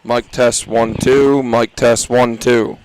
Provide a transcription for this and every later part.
Mic test 1 2. Mic test 1 2.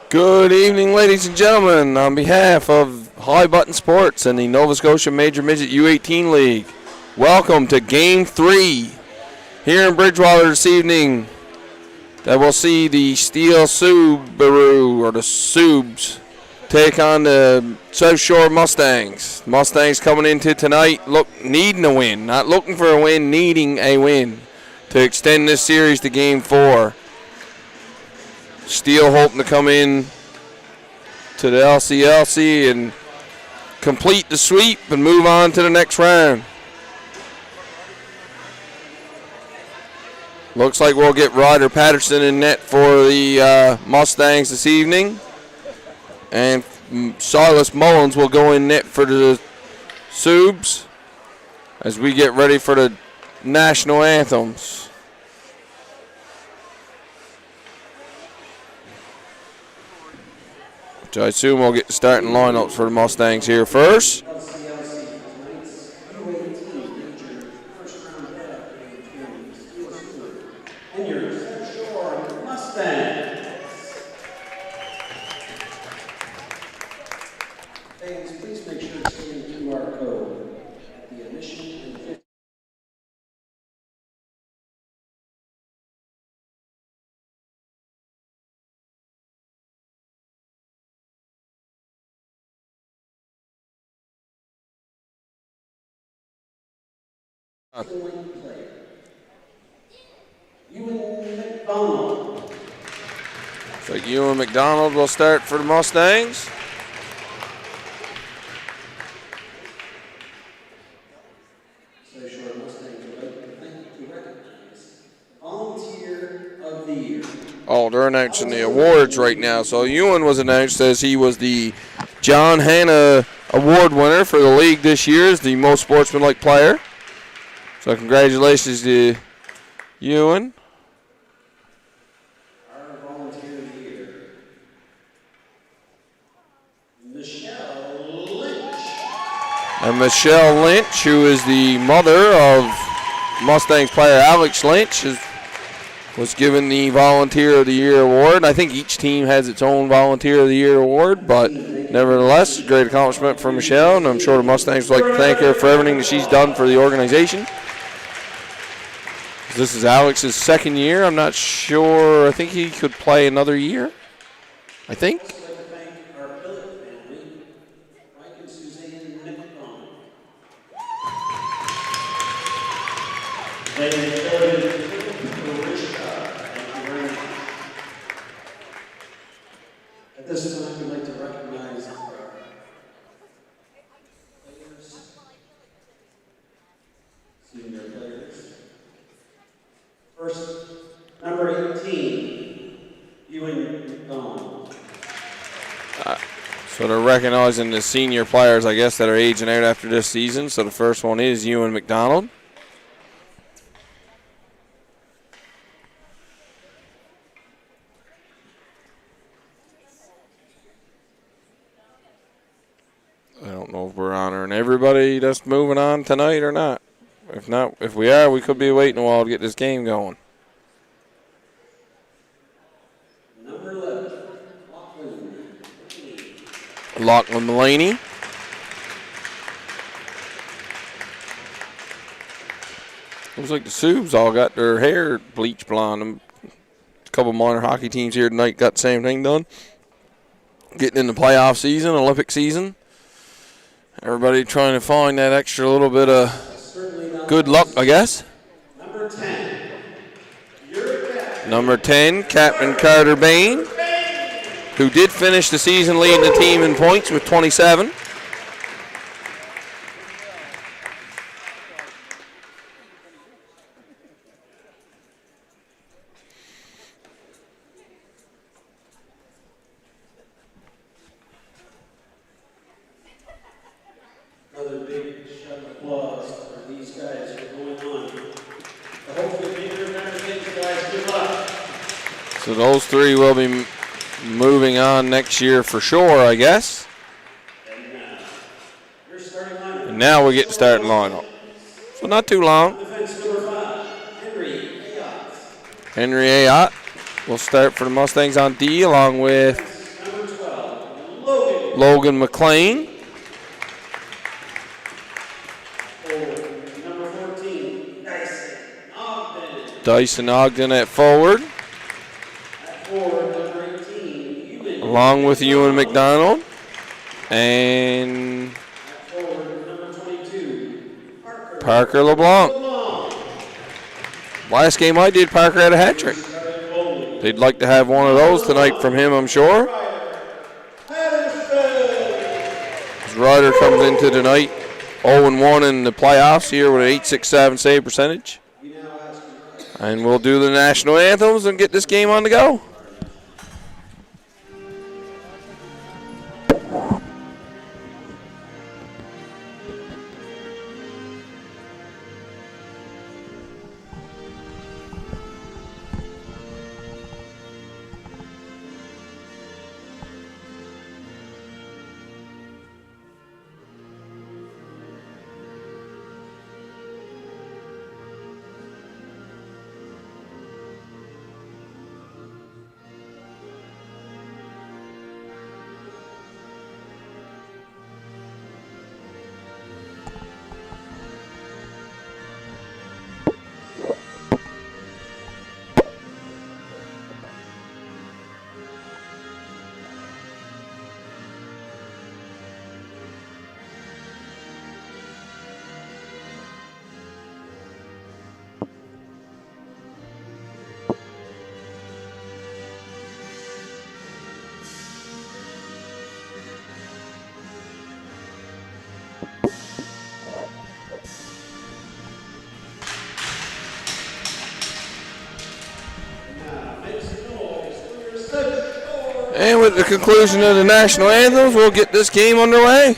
Good evening, ladies and gentlemen. On behalf of High Button Sports and the Nova Scotia Major Midget U18 League, welcome to Game 3 here in Bridgewater this evening. That we'll see the Steele Subaru, or the Subs, take on the South Shore Mustangs. Mustangs coming into tonight needing a win. Not looking for a win, needing a win to extend this series to Game 4. Steele hoping to come in to the LCLC and complete the sweep and move on to the next round. Looks like we'll get Ryder Patterson in net for the Mustangs this evening. And Silas Mullins will go in net for the Subs as we get ready for the national anthems. Which I assume we'll get the starting lineups for the Mustangs here first. So Ewan McDonald will start for the Mustangs. Oh, they're announcing the awards right now. So Ewan was announced as he was the John Hanna Award winner for the league this year as the most sportsmanlike player. So congratulations to Ewan. Our volunteer of the year, Michelle Lynch. And Michelle Lynch, who is the mother of Mustangs player Alex Lynch, was given the Volunteer of the Year award. I think each team has its own Volunteer of the Year award, but nevertheless, great accomplishment for Michelle, and I'm sure the Mustangs would like to thank her for everything that she's done for the organization. This is Alex's second year. I'm not sure. I think he could play another year. I think. I'd like to thank our Billick family, Mike and Suzanne McDonald. They voted for Rich Scott. Thank you very much. At this time, we'd like to recognize our players, senior players. First, number 18, Ewan McDonald. So they're recognizing the senior players, I guess, that are aging out after this season. So the first one is Ewan McDonald. I don't know if we're honoring everybody that's moving on tonight or not. If not, if we are, we could be waiting a while to get this game going. Number 11, Lachlan Mullaney. Looks like the Subs all got their hair bleached blonde. A couple minor hockey teams here tonight got the same thing done. Getting in the playoff season, Olympic season. Everybody trying to find that extra little bit of good luck, I guess. Number 10, Captain Carter Bain, who did finish the season leading the team in points with 27. Another big shout of applause for these guys who are going on. I hope you make your conversation, guys. Good luck. So those three will be moving on next year for sure, I guess. And now we get to start the lineup. So not too long. Henry Ayotte will start for the Mustangs on D, along with Logan McLean. Number 14, Dyson Ogden at forward. At forward, number 18, Along with Ewan McDonald. And At forward, number 22, Parker LeBlanc. Last game I did, Parker had a hat trick. They'd like to have one of those tonight from him, I'm sure. As Ryder comes into tonight 0-1 in the playoffs here with an .867 save percentage. And we'll do the national anthems and get this game on the go. And with the conclusion of the national anthems, we'll get this game underway.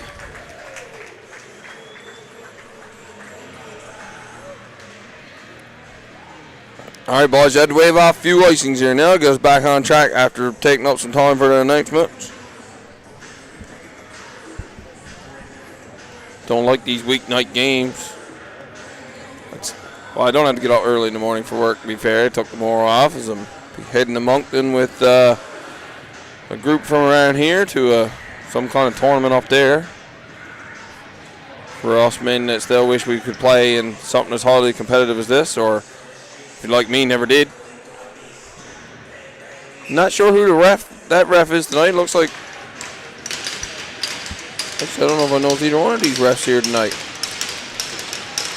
All right, boys, you had to wave off a few icings here. Now it goes back on track after taking up some time for the announcements. Don't like these weeknight games. Well, I don't have to get up early in the morning for work, to be fair. I took tomorrow off as I'm heading to Moncton with a group from around here to some kind of tournament up there. For us men that still wish we could play in something as highly competitive as this, or if you're like me, never did. Not sure who that ref is tonight. Looks like, actually, I don't know if I know either one of these refs here tonight.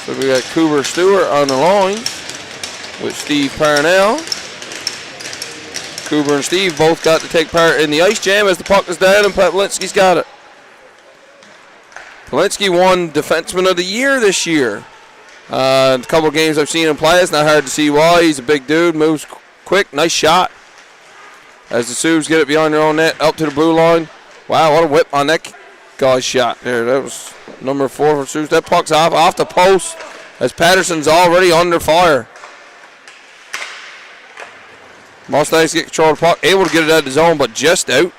So we got Cooper Stewart on the line with Steve Parnell. Cooper and Steve both got to take part in the ice jam as the puck is down and Pawlinski's got it. Pawlinski won Defenseman of the Year this year. A couple of games I've seen him play, it's not hard to see why. He's a big dude, moves quick, nice shot. As the Subs get it behind their own net, up to the blue line. Wow, what a whip on that guy's shot there. That was number 4 for Subs. That puck's off the post as Patterson's already under fire. Mustangs get control of the puck, able to get it out of the zone, but just out.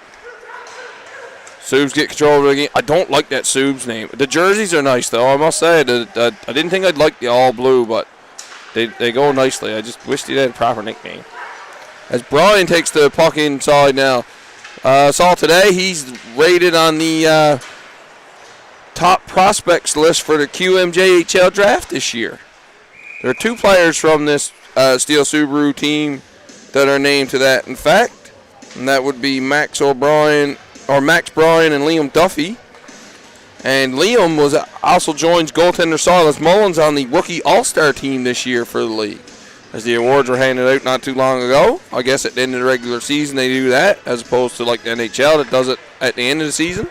Subs get control of it again. I don't like that Subs name. The jerseys are nice, though. I must say, I didn't think I'd like the all blue, but they go nicely. I just wish they had a proper nickname. As Brian takes the puck inside now. Saw today he's rated on the top prospects list for the QMJHL draft this year. There are 2 players from this Steele Subaru team that are named to that, in fact, and that would be Max Bryan and Liam Duffy. And Liam also joins goaltender Silas Mullins on the rookie all-star team this year for the league. As the awards were handed out not too long ago, I guess at the end of the regular season they do that, as opposed to like the NHL that does it at the end of the season.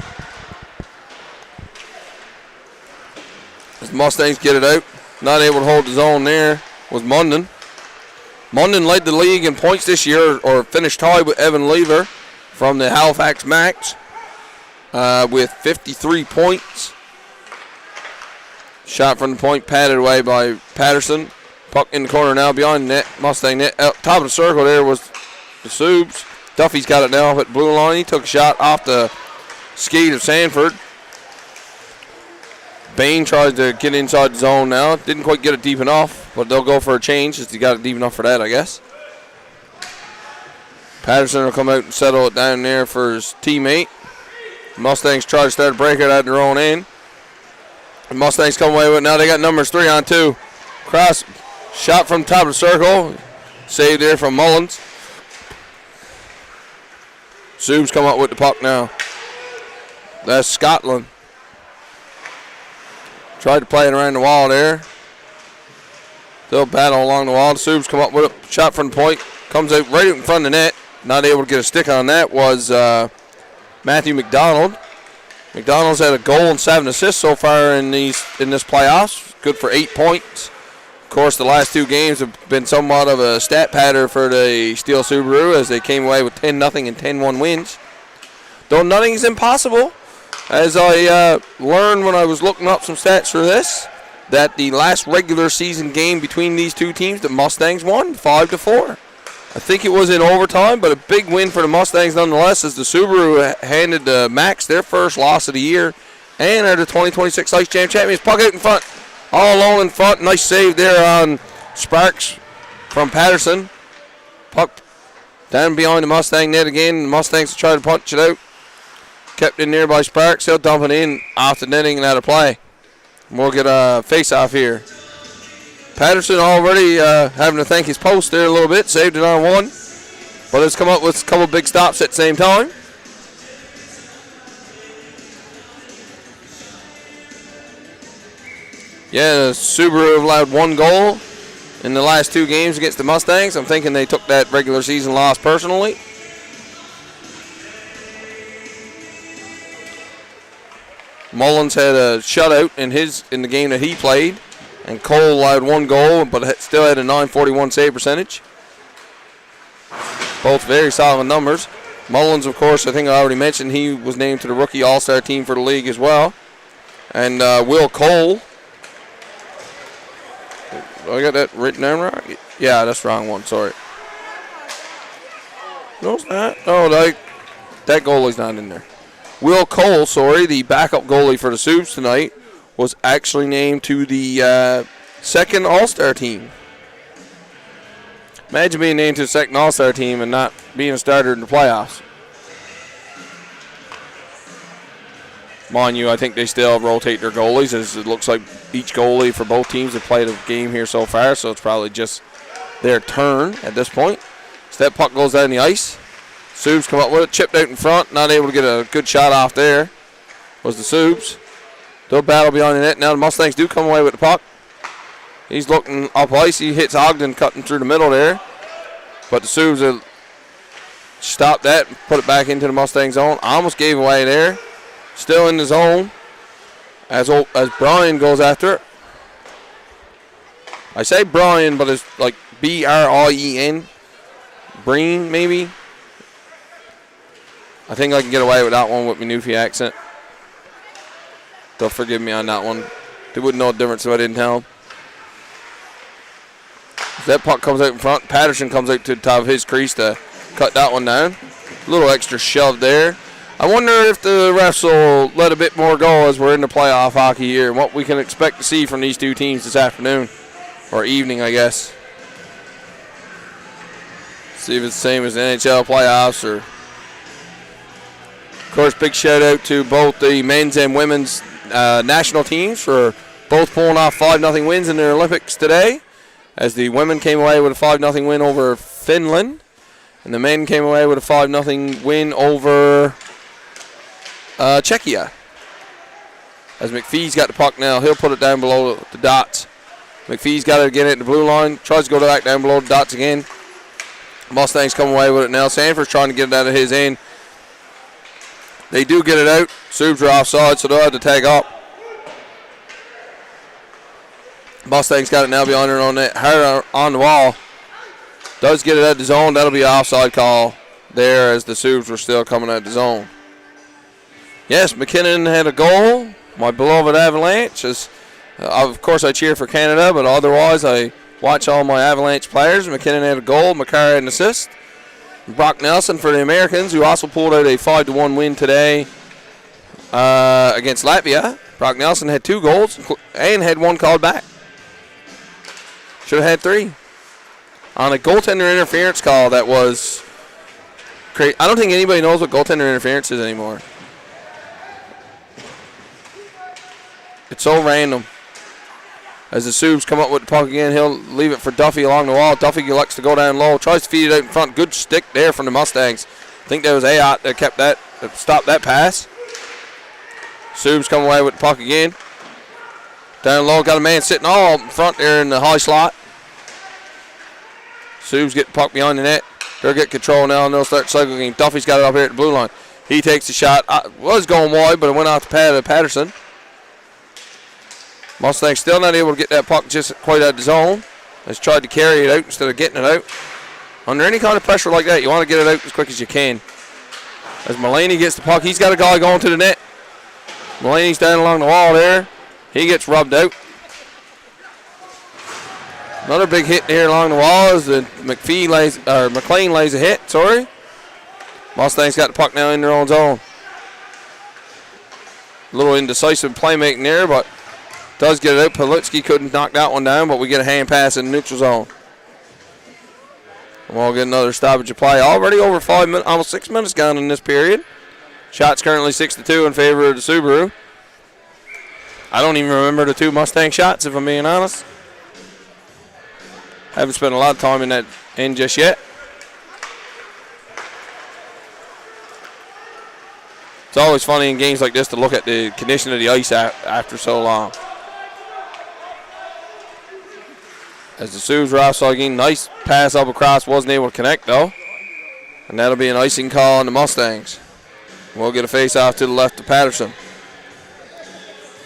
As the Mustangs get it out, not able to hold the zone there was Munden. Munden led the league in points this year, or finished tied with Evan Lever from the Halifax Max with 53 points. Shot from the point, patted away by Patterson. Puck in the corner now, behind the net, Mustang net. Top of the circle there was the Subs. Duffy's got it now up at the blue line. He took a shot off the skate of Sanford. Bain tries to get inside the zone now. Didn't quite get it deep enough, but they'll go for a change since he got it deep enough for that, I guess. Patterson will come out and settle it down there for his teammate. Mustangs try to start a breakout at their own end. The Mustangs come away with it. Now they got numbers 3 on 2. Cross shot from top of the circle. Saved there from Mullins. Subs come up with the puck now. That's Scotland. Tried to play it around the wall there. Still battle along the wall. The Subs come up with a shot from the point. Comes out right in front of the net. Not able to get a stick on that was Matthew McDonald. McDonald's had a goal and 7 assists so far in this playoffs. Good for 8 points. Of course, the last 2 games have been somewhat of a stat pattern for the Steele Subaru as they came away with 10-0 and 10-1 wins. Though nothing is impossible, as I learned when I was looking up some stats for this, that the last regular season game between these 2 teams, the Mustangs won 5-4. I think it was in overtime, but a big win for the Mustangs nonetheless, as the Subaru handed the Max their first loss of the year and are the 2026 Ice Jam champions. Puck out in front, all alone in front. Nice save there on Sparks from Patterson. Puck down behind the Mustang net again. The Mustangs try to punch it out. Kept in there by Sparks. He'll dump it in off the netting and out of play. We'll get a face-off here. Patterson already having to thank his post there a little bit. Saved it on 1. But it's come up with a couple big stops at the same time. Yeah, the Subaru have allowed 1 goal in the last 2 games against the Mustangs. I'm thinking they took that regular season loss personally. Mullins had a shutout in the game that he played, and Cole allowed 1 goal, but still had a .941 save percentage. Both very solid numbers. Mullins, of course, I think I already mentioned, he was named to the rookie all-star team for the league as well. And Will Cole, I got that written down wrong? Yeah, that's the wrong one. Sorry. No, it's not. Oh, that goalie's not in there. Will Cole, the backup goalie for the Subs tonight, was actually named to the second All-Star team. Imagine being named to the second All-Star team and not being a starter in the playoffs. Mind you, I think they still rotate their goalies, as it looks like each goalie for both teams have played a game here so far, so it's probably just their turn at this point. So that puck goes down the ice. Subs come up with it, chipped out in front, not able to get a good shot off there. Was the Subs. Still battle behind the net. Now the Mustangs do come away with the puck. He's looking up ice. He hits Ogden cutting through the middle there. But the Subs have stopped that and put it back into the Mustang zone. Almost gave away there. Still in the zone as Brian goes after it. I say Brian, but it's like B-R-I-E-N. Breen, maybe. I think I can get away with that one with my Newfie accent. They'll forgive me on that one. They wouldn't know the difference if I didn't tell them. That puck comes out in front. Patterson comes out to the top of his crease to cut that one down. A little extra shove there. I wonder if the refs will let a bit more go as we're in the playoff hockey here and what we can expect to see from these 2 teams this afternoon. Or evening, I guess. See if it's the same as the NHL playoffs or... Of course, big shout out to both the men's and women's national teams for both pulling off 5-0 wins in their Olympics today, as the women came away with a 5-0 win over Finland, and the men came away with a 5-0 win over Czechia. As McPhee's got the puck now, he'll put it down below the dots. McPhee's got it again at the blue line, tries to go back down below the dots again. Mustangs come away with it now. Sanford's trying to get it out of his end. They do get it out. Subs are offside, so they'll have to tag up. Mustangs got it now behind her on that, her on the wall. Does get it out the zone. That'll be an offside call there as the Subs were still coming out the zone. Yes, McKinnon had a goal. My beloved Avalanche. Of course, I cheer for Canada, but otherwise I watch all my Avalanche players. McKinnon had a goal. McCarr had an assist. Brock Nelson for the Americans, who also pulled out a 5-1 win today against Latvia. Brock Nelson had 2 goals and had 1 called back. Should have had 3. On a goaltender interference call that was crazy. I don't think anybody knows what goaltender interference is anymore. It's so random. As the Subs come up with the puck again, he'll leave it for Duffy along the wall. Duffy likes to go down low, tries to feed it out in front. Good stick there from the Mustangs. I think that was Ayot that kept that, that stopped that pass. Subs come away with the puck again. Down low, got a man sitting all in front there in the high slot. Subs get the puck behind the net. They'll get control now and they'll start cycling game. Duffy's got it up here at the blue line. He takes the shot. Was going wide, but it went off the pad of Patterson. Mustangs still not able to get that puck just quite out of the zone. Has tried to carry it out instead of getting it out. Under any kind of pressure like that, you want to get it out as quick as you can. As Mulaney gets the puck, he's got a guy going to the net. Mulaney's down along the wall there. He gets rubbed out. Another big hit here along the wall as McLean lays a hit. Sorry. Mustangs got the puck now in their own zone. A little indecisive playmaking there, but does get it out. Politsky couldn't knock that one down, but we get a hand pass in the neutral zone. And we'll get another stoppage of play. Already over 5 minutes, almost 6 minutes gone in this period. Shots currently 6-2 in favor of the Subaru. I don't even remember the two Mustang shots, if I'm being honest. Haven't spent a lot of time in that end just yet. It's always funny in games like this to look at the condition of the ice after so long. As the Subs wraps again, nice pass up across, wasn't able to connect though. And that'll be an icing call on the Mustangs. We'll get a face-off to the left of Patterson.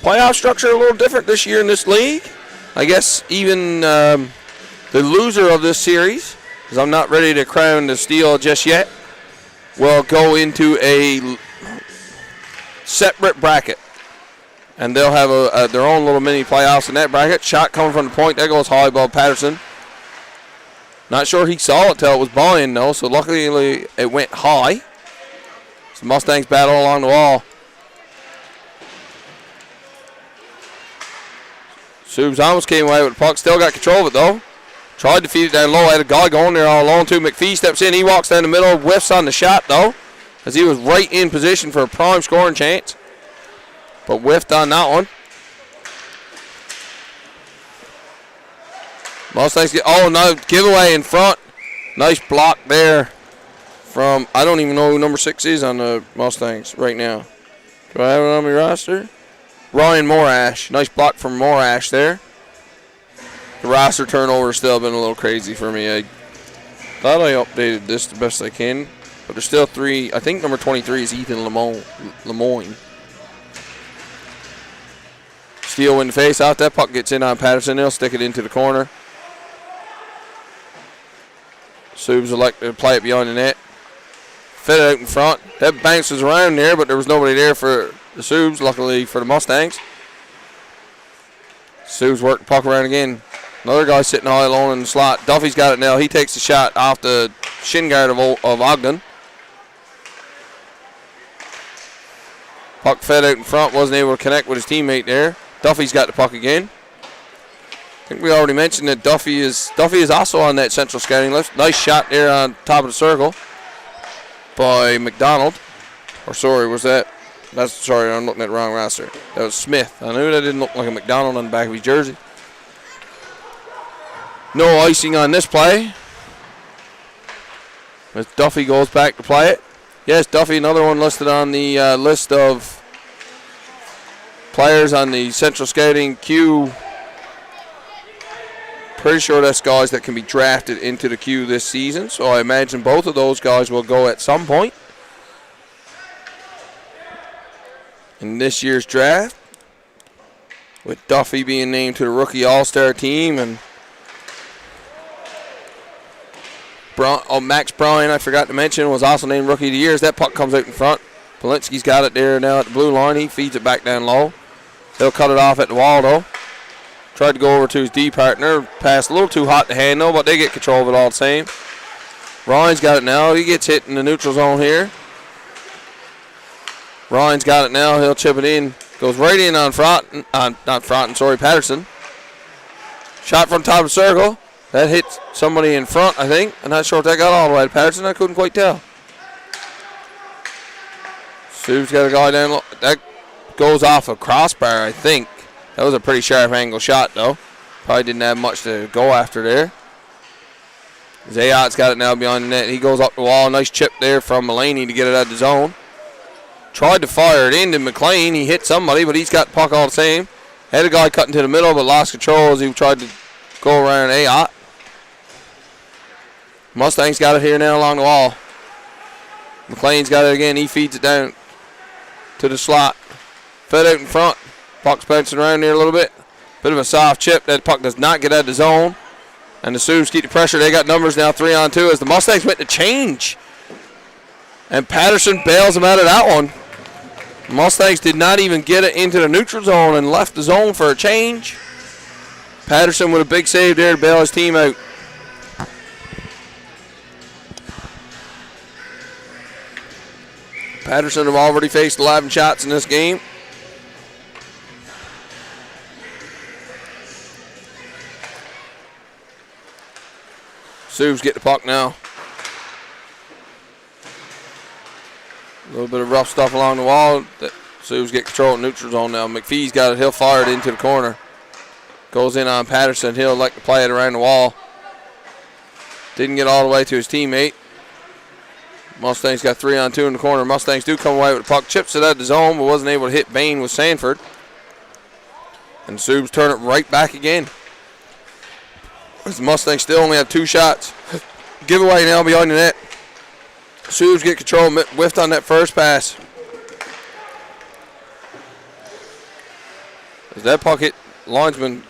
Playoff structure a little different this year in this league. I guess even the loser of this series, because I'm not ready to crown the Steele just yet, will go into a separate bracket. And they'll have their own little mini playoffs in that bracket. Shot coming from the point. That goes high above Patterson. Not sure he saw it till it was by-in, though, so luckily it went high. So the Mustangs battle along the wall. Subs almost came away with the puck. Still got control of it, though. Tried to feed it down low. Had a guy going there all alone, too. McPhee steps in. He walks down the middle. Whiffs on the shot, though, as he was right in position for a prime scoring chance. But whiffed on that one. Mustangs get, oh no, giveaway in front. Nice block there from, I don't even know who number 6 is on the Mustangs right now. Do I have it on my roster? Ryan Morash. Nice block from Morash there. The roster turnover still been a little crazy for me. I thought I updated this the best I can, but there's still 3. I think number 23 is Ethan Lemoyne. Steele win the face out. That puck gets in on Patterson. They'll stick it into the corner. Subs elect to play it beyond the net. Fit it out in front. That bounces around there, but there was nobody there for the Subs, luckily for the Mustangs. Subs work the puck around again. Another guy sitting high alone in the slot. Duffy's got it now. He takes the shot off the shin guard of Ogden. Puck fed out in front. Wasn't able to connect with his teammate there. Duffy's got the puck again. I think we already mentioned that Duffy is also on that central scouting list. Nice shot there on top of the circle by McDonald. Or sorry, was that? Sorry, I'm looking at the wrong roster. That was Smith. I knew that didn't look like a McDonald on the back of his jersey. No icing on this play. As Duffy goes back to play it. Yes, Duffy, another one listed on the list of players on the Central Scouting queue. Pretty sure that's guys that can be drafted into the queue this season, so I imagine both of those guys will go at some point in this year's draft, with Duffy being named to the Rookie All-Star team. And Max Bryan, I forgot to mention, was also named Rookie of the Year. As that puck comes out in front, Politsky's got it there now at the blue line. He feeds it back down low. They'll cut it off at the wall, though. Tried to go over to his D partner. Passed a little too hot to handle, but they get control of it all the same. Ryan's got it now. He gets hit in the neutral zone here. Ryan's got it now. He'll chip it in. Goes right in on Patterson. Shot from top of the circle. That hit somebody in front, I think. I'm not sure if that got all the way to Patterson. I couldn't quite tell. Sue's got a guy down low. That goes off a crossbar, I think. That was a pretty sharp angle shot, though. Probably didn't have much to go after there. Zayot's got it now behind the net. He goes up the wall. Nice chip there from Mulaney to get it out of the zone. Tried to fire it into McLean. He hit somebody, but he's got the puck all the same. Had a guy cutting to the middle, but lost control as he tried to go around Ayot. Mustangs got it here now along the wall. McLean's got it again. He feeds it down to the slot. Fed out in front. Puck's bouncing around there a little bit. Bit of a soft chip. That puck does not get out of the zone. And the Sioux keep the pressure. They got numbers now 3-on-2 as the Mustangs went to change. And Patterson bails them out of that one. Mustangs did not even get it into the neutral zone and left the zone for a change. Patterson with a big save there to bail his team out. Patterson have already faced 11 shots in this game. Sioux get the puck now. A little bit of rough stuff along the wall. Sioux get control of the neutral zone now. McPhee's got it. He'll fire it into the corner. Goes in on Patterson. He'll like to play it around the wall. Didn't get all the way to his teammate. Mustangs got 3-on-2 in the corner. Mustangs do come away with the puck. Chips it out of the zone, but wasn't able to hit Bain with Sanford. And Sioux turn it right back again. The Mustangs still only have 2 shots. Giveaway now behind the net. Sioux get control, whiffed on that first pass. As that puck hit linesman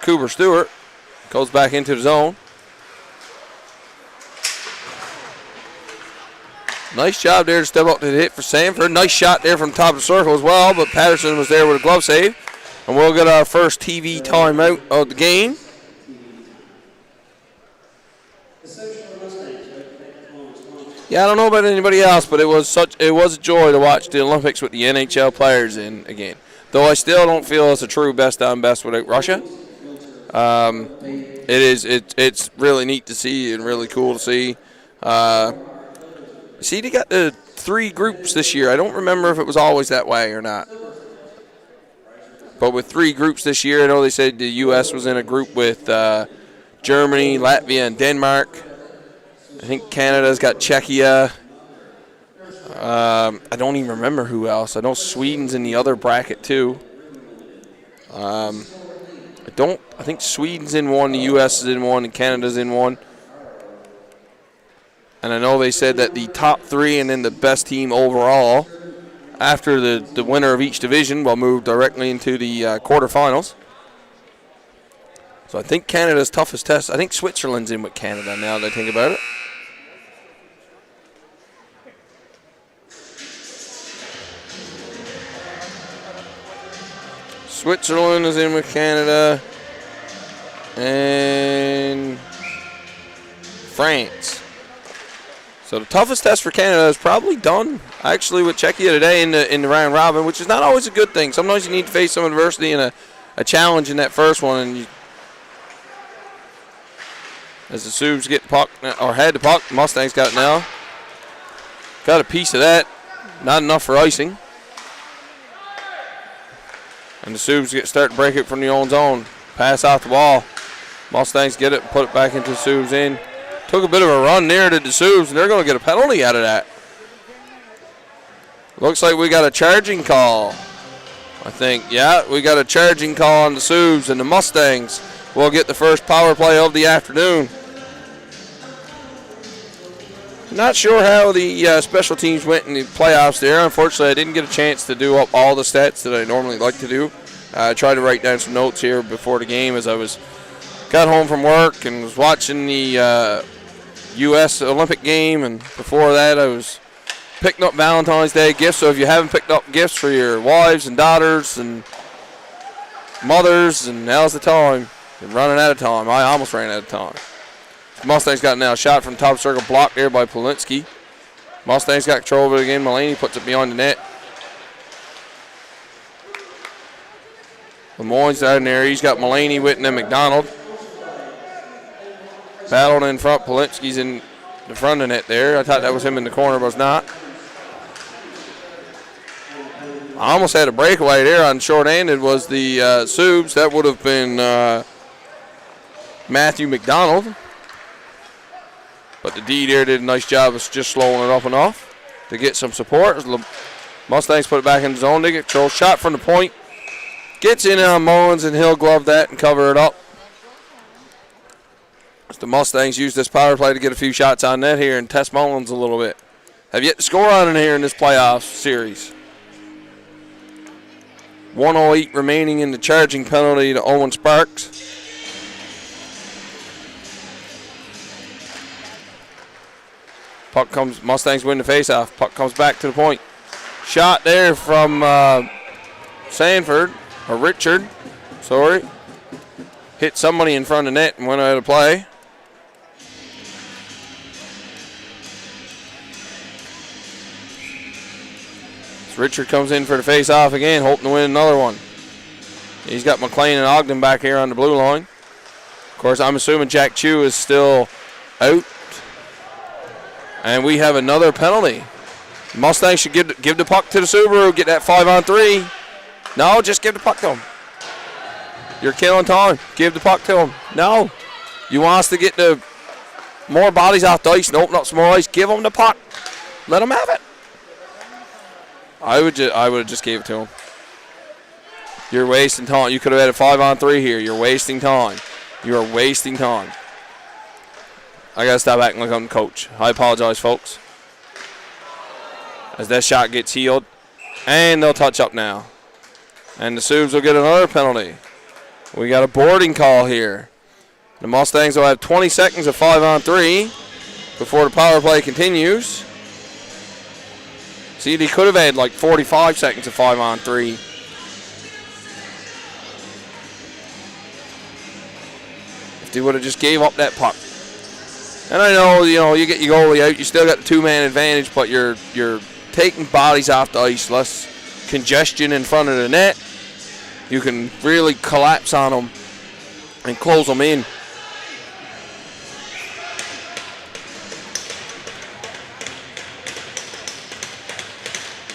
Cooper Stewart, goes back into the zone. Nice job there to step up to the hit for Sanford. Nice shot there from top of the circle as well, but Patterson was there with a glove save. And we'll get our first TV timeout of the game. Yeah, I don't know about anybody else, but it was a joy to watch the Olympics with the NHL players in again. Though I still don't feel it's a true best on best without Russia. It's really neat to see and really cool to see. See, they got the 3 groups this year. I don't remember if it was always that way or not. But with 3 groups this year, I know they said the U.S. was in a group with Germany, Latvia, and Denmark. I think Canada's got Czechia. I don't even remember who else. I know Sweden's in the other bracket too. I think Sweden's in one, the U.S. is in one, and Canada's in one. And I know they said that the top 3 and then the best team overall, after the winner of each division, will move directly into the quarterfinals. So I think Canada's toughest test. I think Switzerland's in with Canada now that I think about it. Switzerland is in with Canada. And France. So the toughest test for Canada is probably done, actually, with Czechia today in the round robin, which is not always a good thing. Sometimes you need to face some adversity and a challenge in that first one. And as the Sioux get the puck, or had the puck, Mustangs got it now. Got a piece of that. Not enough for icing. And the Sioux start to break it from the own zone. Pass off the wall. Mustangs get it and put it back into the Sioux in. Took a bit of a run there to the Sioux, and they're going to get a penalty out of that. Looks like we got a charging call, I think. Yeah, we got a charging call on the Sioux, and the Mustangs will get the first power play of the afternoon. Not sure how the special teams went in the playoffs there. Unfortunately, I didn't get a chance to do up all the stats that I normally like to do. I tried to write down some notes here before the game as I got home from work and was watching the U.S. Olympic game, and before that I was picking up Valentine's Day gifts. So if you haven't picked up gifts for your wives and daughters and mothers, and now's the time. You're running out of time. I almost ran out of time. Mustangs got now a shot from top circle, blocked there by Polinsky. Mustangs got control of it again. Mulaney puts it beyond the net. Lemoyne's down there. He's got Mulaney, Witten, and McDonald. Battled in front. Polinsky's in the front of the net there. I thought that was him in the corner, but it's not. I almost had a breakaway there on short-handed was the Subs. That would have been Matthew McDonald. But the D there did a nice job of just slowing it up enough to get some support. Mustangs put it back in the zone. They get control. Shot from the point. Gets in on Mullins, and he'll glove that and cover it up. The Mustangs use this power play to get a few shots on net here and test Mullins a little bit. Have yet to score on in here in this playoff series. 1:08 remaining in the charging penalty to Owen Sparks. Puck comes, Mustangs win the faceoff. Puck comes back to the point. Shot there from Richard. Sorry. Hit somebody in front of the net and went out of play. So Richard comes in for the faceoff again, hoping to win another one. He's got McLean and Ogden back here on the blue line. Of course, I'm assuming Jack Chu is still out. And we have another penalty. Mustangs should give the puck to the Subaru, get that 5-on-3. No, just give the puck to him. You're killing time. Give the puck to him. No. You want us to get the more bodies off the ice and open up some more ice. Give them the puck. Let them have it. I would have just gave it to him. You're wasting time. You could have had a 5-on-3 here. You're wasting time. You are wasting time. I got to stop acting like I'm the coach. I apologize, folks. As that shot gets healed. And they'll touch up now. And the Subs will get another penalty. We got a boarding call here. The Mustangs will have 20 seconds of 5-on-3 before the power play continues. See, they could have had like 45 seconds of 5-on-3. If they would have just gave up that puck. And I know, you get your goalie out, you still got the two-man advantage, but you're taking bodies off the ice, less congestion in front of the net. You can really collapse on them and close them in.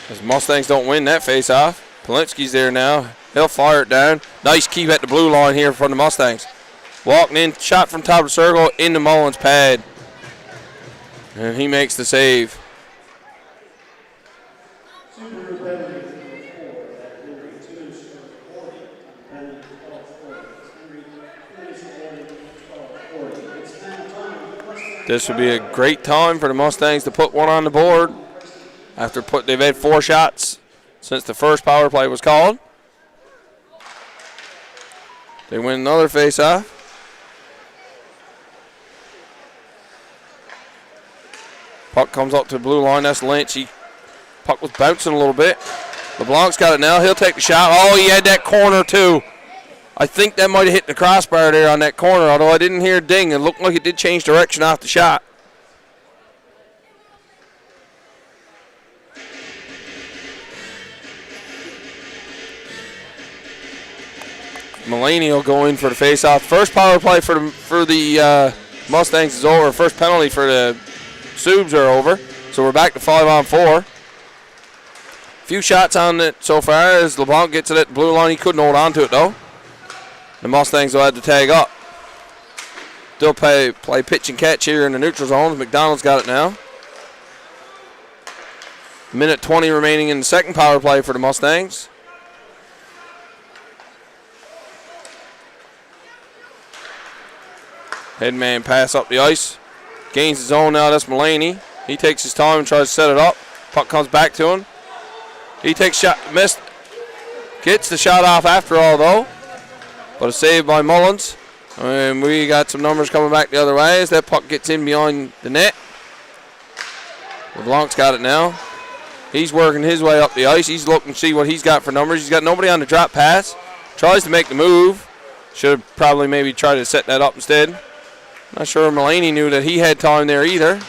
As Mustangs don't win that face-off. Polinsky's there now. He'll fire it down. Nice keep at the blue line here from the Mustangs. Walking in, shot from top of the circle into Mullins' pad. And he makes the save. This would be a great time for the Mustangs to put one on the board. After they've had 4 shots since the first power play was called. They win another face-off. Puck comes up to the blue line. That's Lynch. Puck was bouncing a little bit. LeBlanc's got it now. He'll take the shot. Oh, he had that corner too. I think that might have hit the crossbar there on that corner, although I didn't hear a ding. It looked like it did change direction off the shot. Mulaney will go in for the face-off. First power play for the Mustangs is over. First penalty for the Subs are over. So we're back to 5-on-4. Few shots on it so far as LeBlanc gets it at the blue line. He couldn't hold on to it, though. The Mustangs will have to tag up. Still play pitch and catch here in the neutral zone. McDonald's got it now. Minute 20 remaining in the second power play for the Mustangs. Headman pass up the ice. Gains his own now. That's Mulaney. He takes his time and tries to set it up. Puck comes back to him. He takes shot, missed. Gets the shot off after all, though. But a save by Mullins. And we got some numbers coming back the other way as that puck gets in behind the net. LeBlanc's got it now. He's working his way up the ice. He's looking to see what he's got for numbers. He's got nobody on the drop pass. Tries to make the move. Should have probably maybe tried to set that up instead. Not sure Mulaney knew that he had time there either.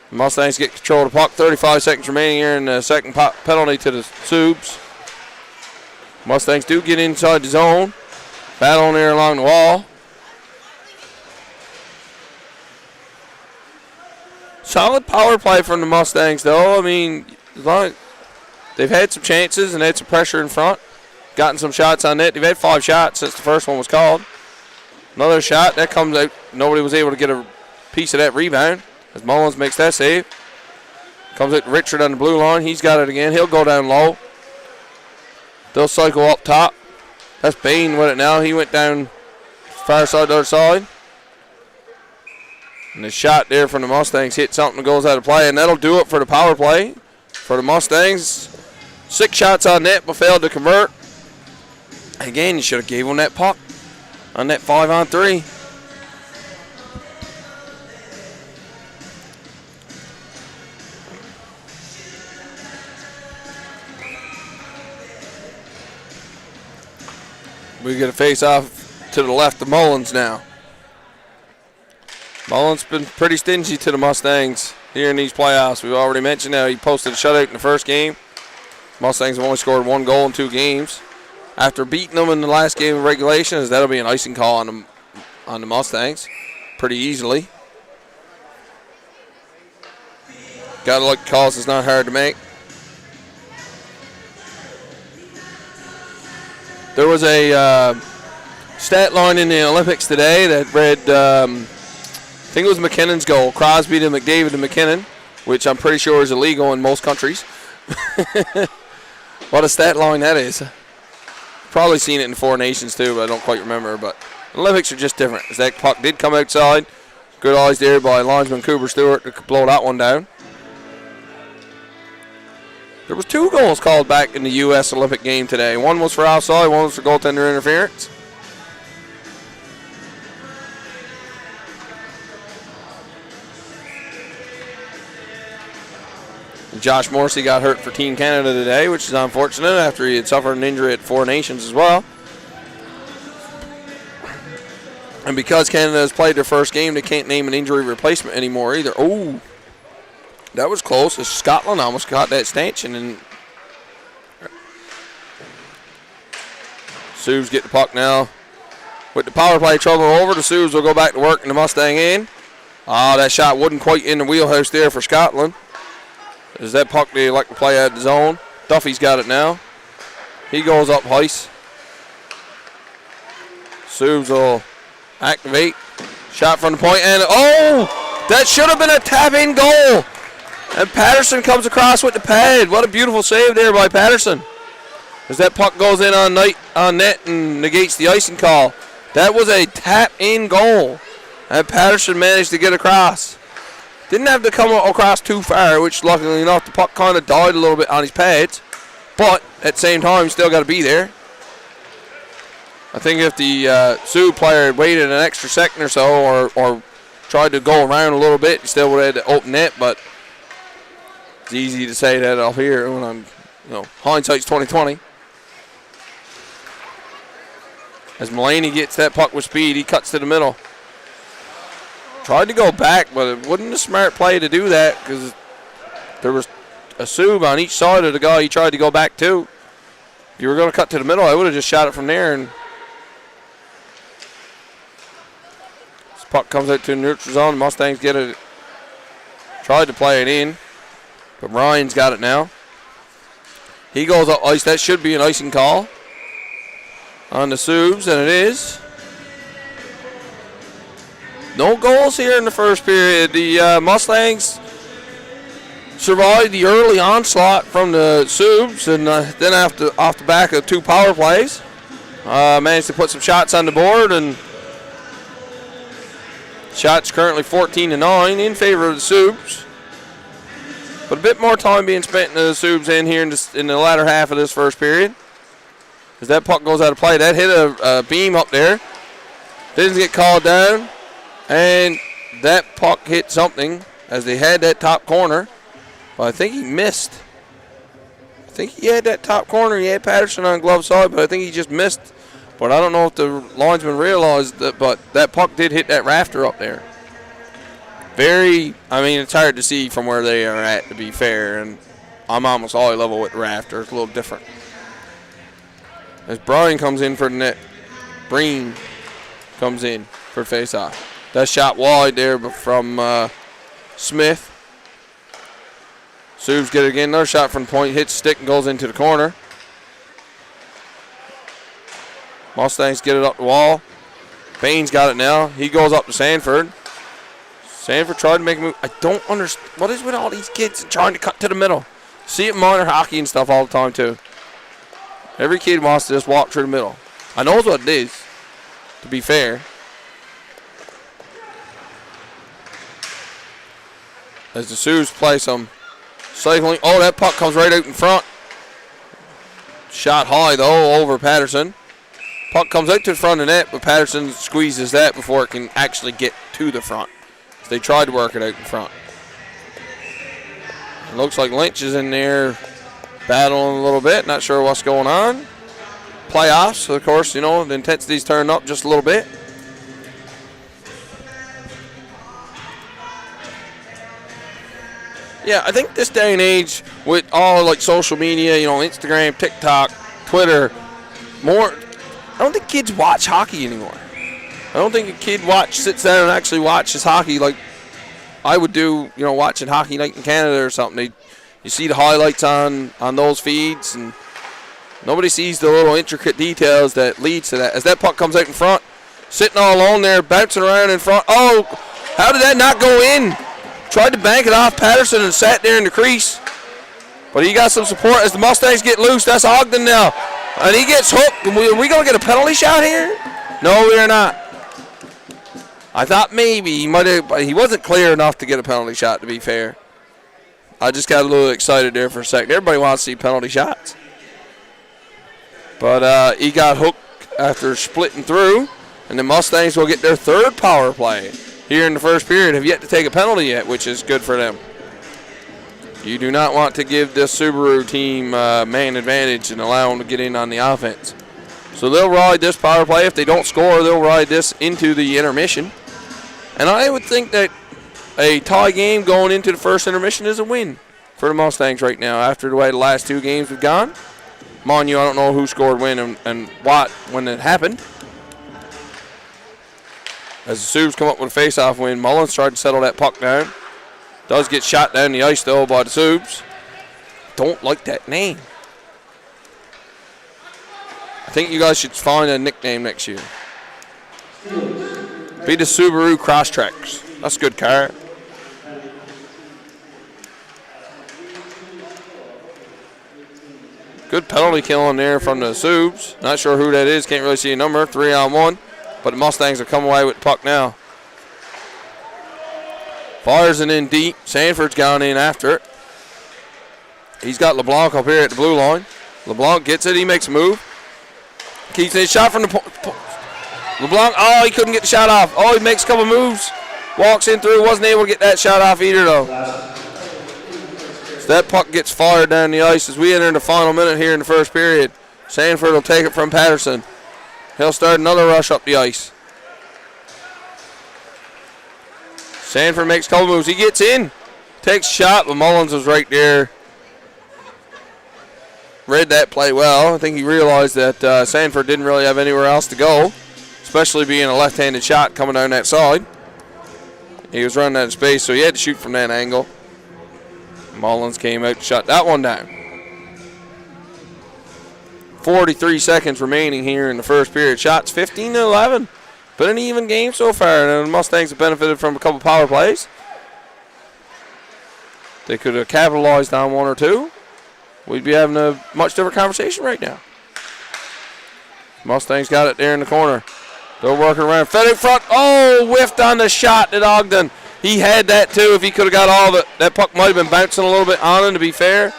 The Mustangs get control of the puck. 35 seconds remaining here in the second penalty to the Subs. Mustangs do get inside the zone. Battle there along the wall. Solid power play from the Mustangs, though. I mean, they've had some chances and had some pressure in front. Gotten some shots on net. They've had 5 shots since the first one was called. Another shot. That comes out. Nobody was able to get a piece of that rebound as Mullins makes that save. Comes out to Richard on the blue line. He's got it again. He'll go down low. They'll cycle up top. That's Bain with it now. He went down far side to the other side. And the shot there from the Mustangs hit something that goes out of play, and that'll do it for the power play for the Mustangs. 6 shots on net, but failed to convert. Again, you should have gave them that puck on that 5-on-3. We get a face-off to the left of Mullins now. Mullins been pretty stingy to the Mustangs here in these playoffs. We've already mentioned how he posted a shutout in the first game. Mustangs have only scored 1 goal in 2 games. After beating them in the last game of regulation, that'll be an icing call on the Mustangs pretty easily. Gotta look at calls, it's not hard to make. There was a stat line in the Olympics today that read, I think it was McKinnon's goal, Crosby to McDavid to McKinnon, which I'm pretty sure is illegal in most countries. What a stat line that is. Probably seen it in 4 nations too, but I don't quite remember. But the Olympics are just different. As that puck did come outside, good eyes there by linesman Cooper Stewart to blow that one down. There was 2 goals called back in the U.S. Olympic game today. One was for offside, one was for goaltender interference. Josh Morrissey got hurt for Team Canada today, which is unfortunate after he had suffered an injury at 4 Nations as well. And because Canada has played their first game, they can't name an injury replacement anymore either. Oh, that was close. Scotland almost got that stanchion. And Sioux get the puck now. With the power play trouble over, the Sioux will go back to work in the Mustang end. Oh, that shot wasn't quite in the wheelhouse there for Scotland. As that puck they like to play out of the zone. Duffy's got it now. He goes up ice. Sioux will activate. Shot from the point, and oh! That should have been a tap-in goal. And Patterson comes across with the pad. What a beautiful save there by Patterson. As that puck goes in on net and negates the icing call. That was a tap-in goal. And Patterson managed to get across. Didn't have to come across too far, which luckily enough, the puck kind of died a little bit on his pads. But at the same time, still got to be there. I think if the Sioux player had waited an extra second or so or tried to go around a little bit, he still would have had to open net. But it's easy to say that off here when I'm, hindsight's 20/20. As Mulaney gets that puck with speed, he cuts to the middle. Tried to go back, but it wasn't a smart play to do that because there was a Sioux on each side of the guy he tried to go back to. If you were going to cut to the middle, I would have just shot it from there. And this puck comes out to the neutral zone. The Mustangs get it. Tried to play it in, but Ryan's got it now. He goes up ice. That should be an icing call on the Sioux, and it is. No goals here in the first period. The Mustangs survived the early onslaught from the Sioux, and then off the back of 2 power plays, managed to put some shots on the board, and shots currently 14-9 in favor of the Sioux. But a bit more time being spent in the Sioux in here in the latter half of this first period. As that puck goes out of play, that hit a beam up there. Didn't get called down. And that puck hit something as they had that top corner. But I think he missed. I think he had that top corner. He had Patterson on glove side, but I think he just missed. But I don't know if the linesman realized that, but that puck did hit that rafter up there. It's hard to see from where they are at, to be fair. And I'm almost eye level with the rafter. It's a little different. As Brian comes in for the net, Breen comes in for face-off. That shot wide there from Smith. Subs get it again. Another shot from point. Hits stick and goes into the corner. Mustangs get it up the wall. Baines got it now. He goes up to Sanford. Sanford tried to make a move. I don't understand. What is with all these kids trying to cut to the middle? See it in minor hockey and stuff all the time, too. Every kid wants to just walk through the middle. I know what it is, to be fair. As the Sioux play some cycling. Oh, that puck comes right out in front. Shot high, though, over Patterson. Puck comes out to the front of the net, but Patterson squeezes that before it can actually get to the front. So they tried to work it out in front. It looks like Lynch is in there battling a little bit. Not sure what's going on. Playoffs, of course, the intensity's turned up just a little bit. Yeah, I think this day and age with all like social media, Instagram, TikTok, Twitter, I don't think kids watch hockey anymore. I don't think a kid sits down and actually watches hockey like I would do, watching Hockey Night in Canada or something. You see the highlights on those feeds, and nobody sees the little intricate details that leads to that. As that puck comes out in front, sitting all alone there, bouncing around in front. Oh, how did that not go in? Tried to bank it off Patterson and sat there in the crease. But he got some support as the Mustangs get loose. That's Ogden now. And he gets hooked. Are we going to get a penalty shot here? No, we are not. I thought maybe he might have, but he wasn't clear enough to get a penalty shot, to be fair. I just got a little excited there for a second. Everybody wants to see penalty shots. But he got hooked after splitting through, and the Mustangs will get their third power play here in the first period. Have yet to take a penalty yet, which is good for them. You do not want to give this Subaru team man advantage and allow them to get in on the offense. So they'll ride this power play. If they don't score, they'll ride this into the intermission. And I would think that a tie game going into the first intermission is a win for the Mustangs right now after the way the last two games have gone. Mind you, I don't know who scored when and what when it happened. As the Sioux come up with a face-off win, Mullins tried to settle that puck down. Does get shot down the ice, though, by the Sioux. Don't like that name. I think you guys should find a nickname next year. Be the Subaru Crosstracks. That's a good car. Good penalty kill in there from the Sioux. Not sure who that is. Can't really see a number. 3-on-1. But the Mustangs are coming away with the puck now. Fires it in deep. Sanford's gone in after it. He's got LeBlanc up here at the blue line. LeBlanc gets it. He makes a move. Keeps it. Shot from the LeBlanc. Oh, he couldn't get the shot off. Oh, he makes a couple moves. Walks in through. Wasn't able to get that shot off either, though. So that puck gets fired down the ice as we enter the final minute here in the first period. Sanford will take it from Patterson. He'll start another rush up the ice. Sanford makes a couple moves. He gets in. Takes a shot, but Mullins was right there. Read that play well. I think he realized that Sanford didn't really have anywhere else to go, especially being a left-handed shot coming down that side. He was running out of space, so he had to shoot from that angle. Mullins came out to shut that one down. 43 seconds remaining here in the first period. Shots 15-11. Been an even game so far, and the Mustangs have benefited from a couple power plays. They could have capitalized on one or two. We'd be having a much different conversation right now. Mustangs got it there in the corner. They're working around. Fed in front. Oh, whiffed on the shot at Ogden. He had that too. If he could have got all of it, that puck might have been bouncing a little bit on him, to be fair.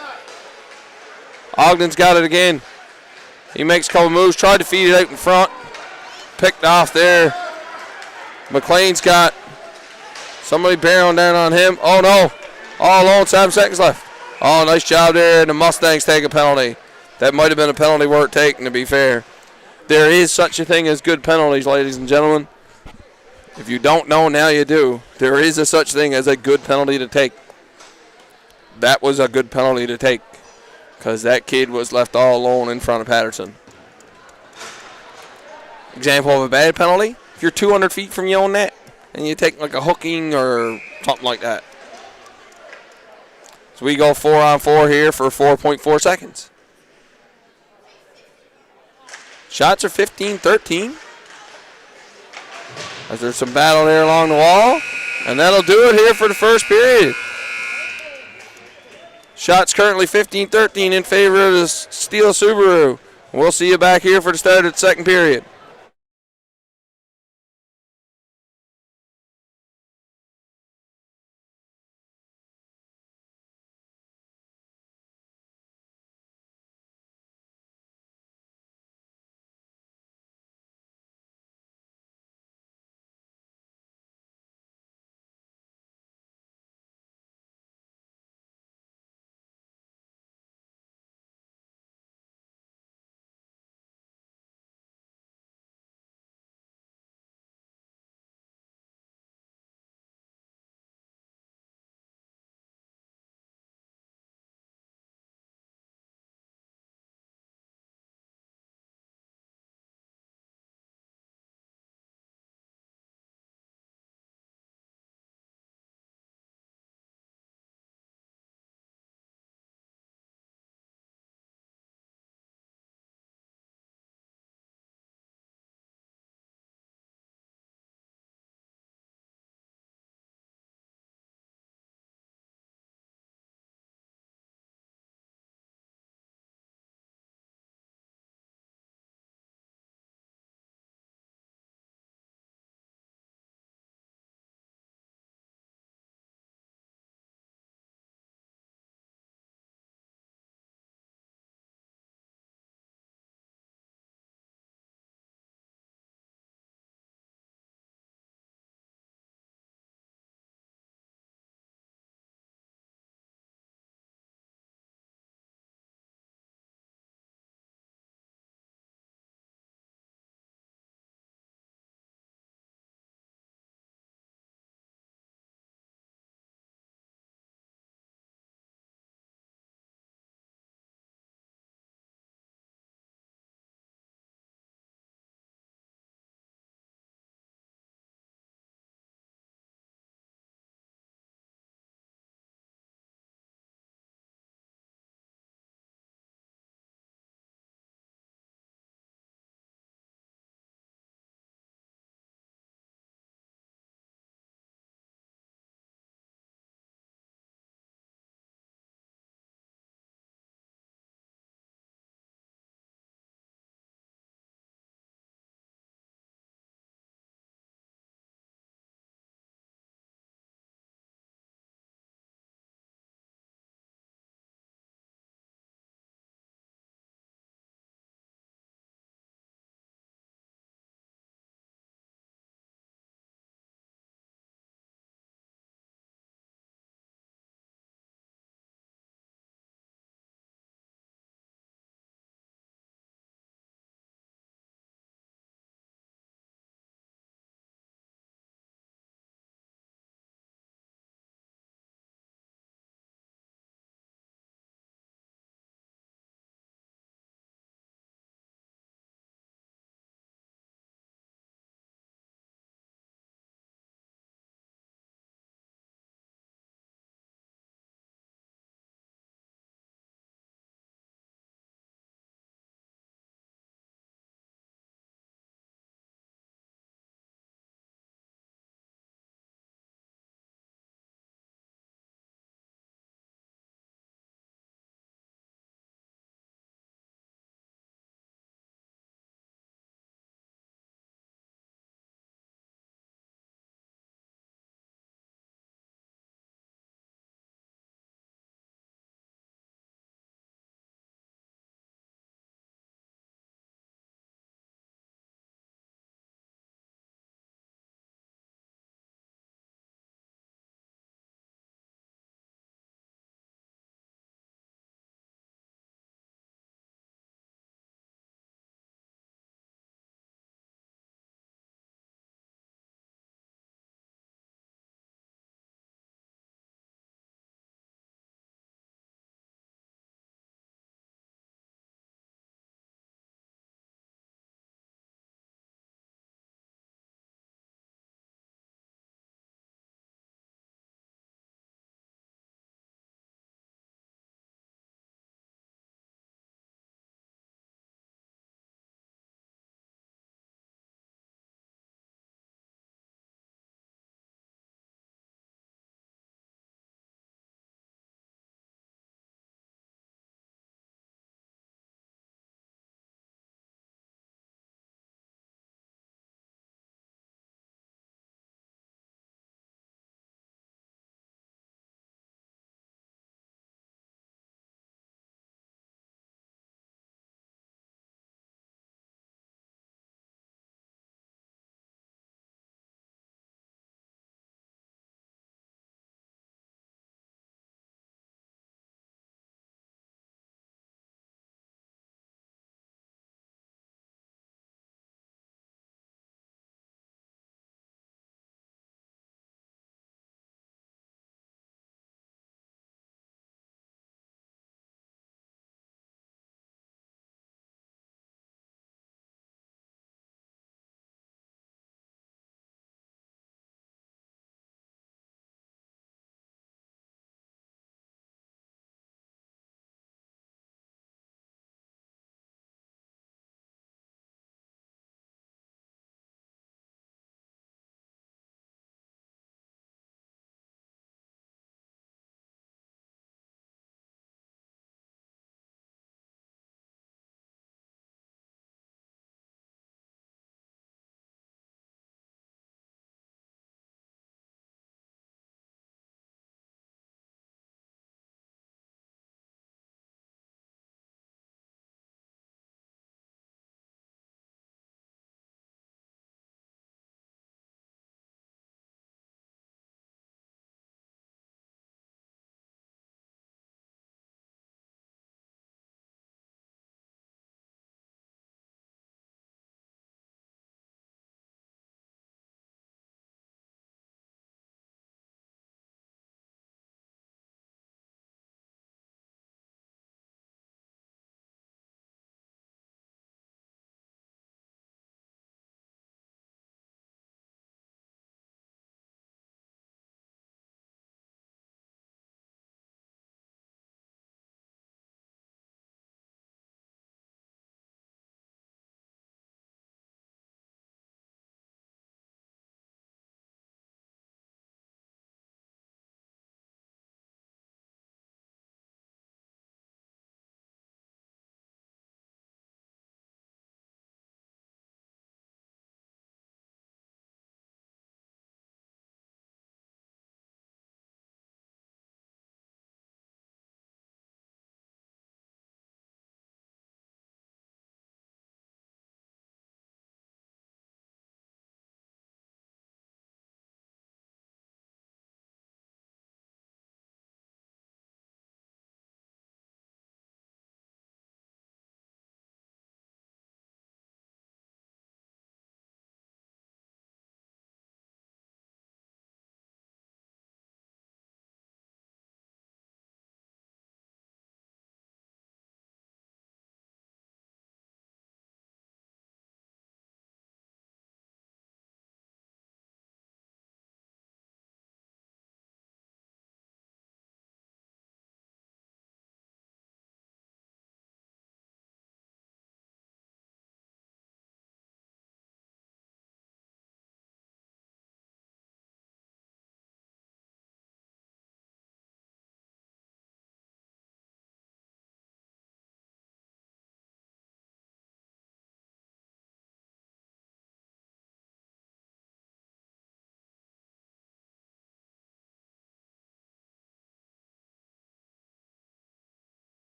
Ogden's got it again. He makes a couple moves. Tried to feed it out in front. Picked off there. McLean's got somebody barreling down on him. Oh, no. All alone. 7 seconds left. Oh, nice job there. And the Mustangs take a penalty. That might have been a penalty worth taking, to be fair. There is such a thing as good penalties, ladies and gentlemen. If you don't know, now you do. There is a such thing as a good penalty to take. That was a good penalty to take because that kid was left all alone in front of Patterson. Example of a bad penalty, if you're 200 feet from your own net and you take like a hooking or something like that. So we go 4-on-4 here for 4.4 seconds. Shots are 15-13. As there's some battle there along the wall. And that'll do it here for the first period. Shots currently 15-13 in favor of the Steele Subaru. We'll see you back here for the start of the second period.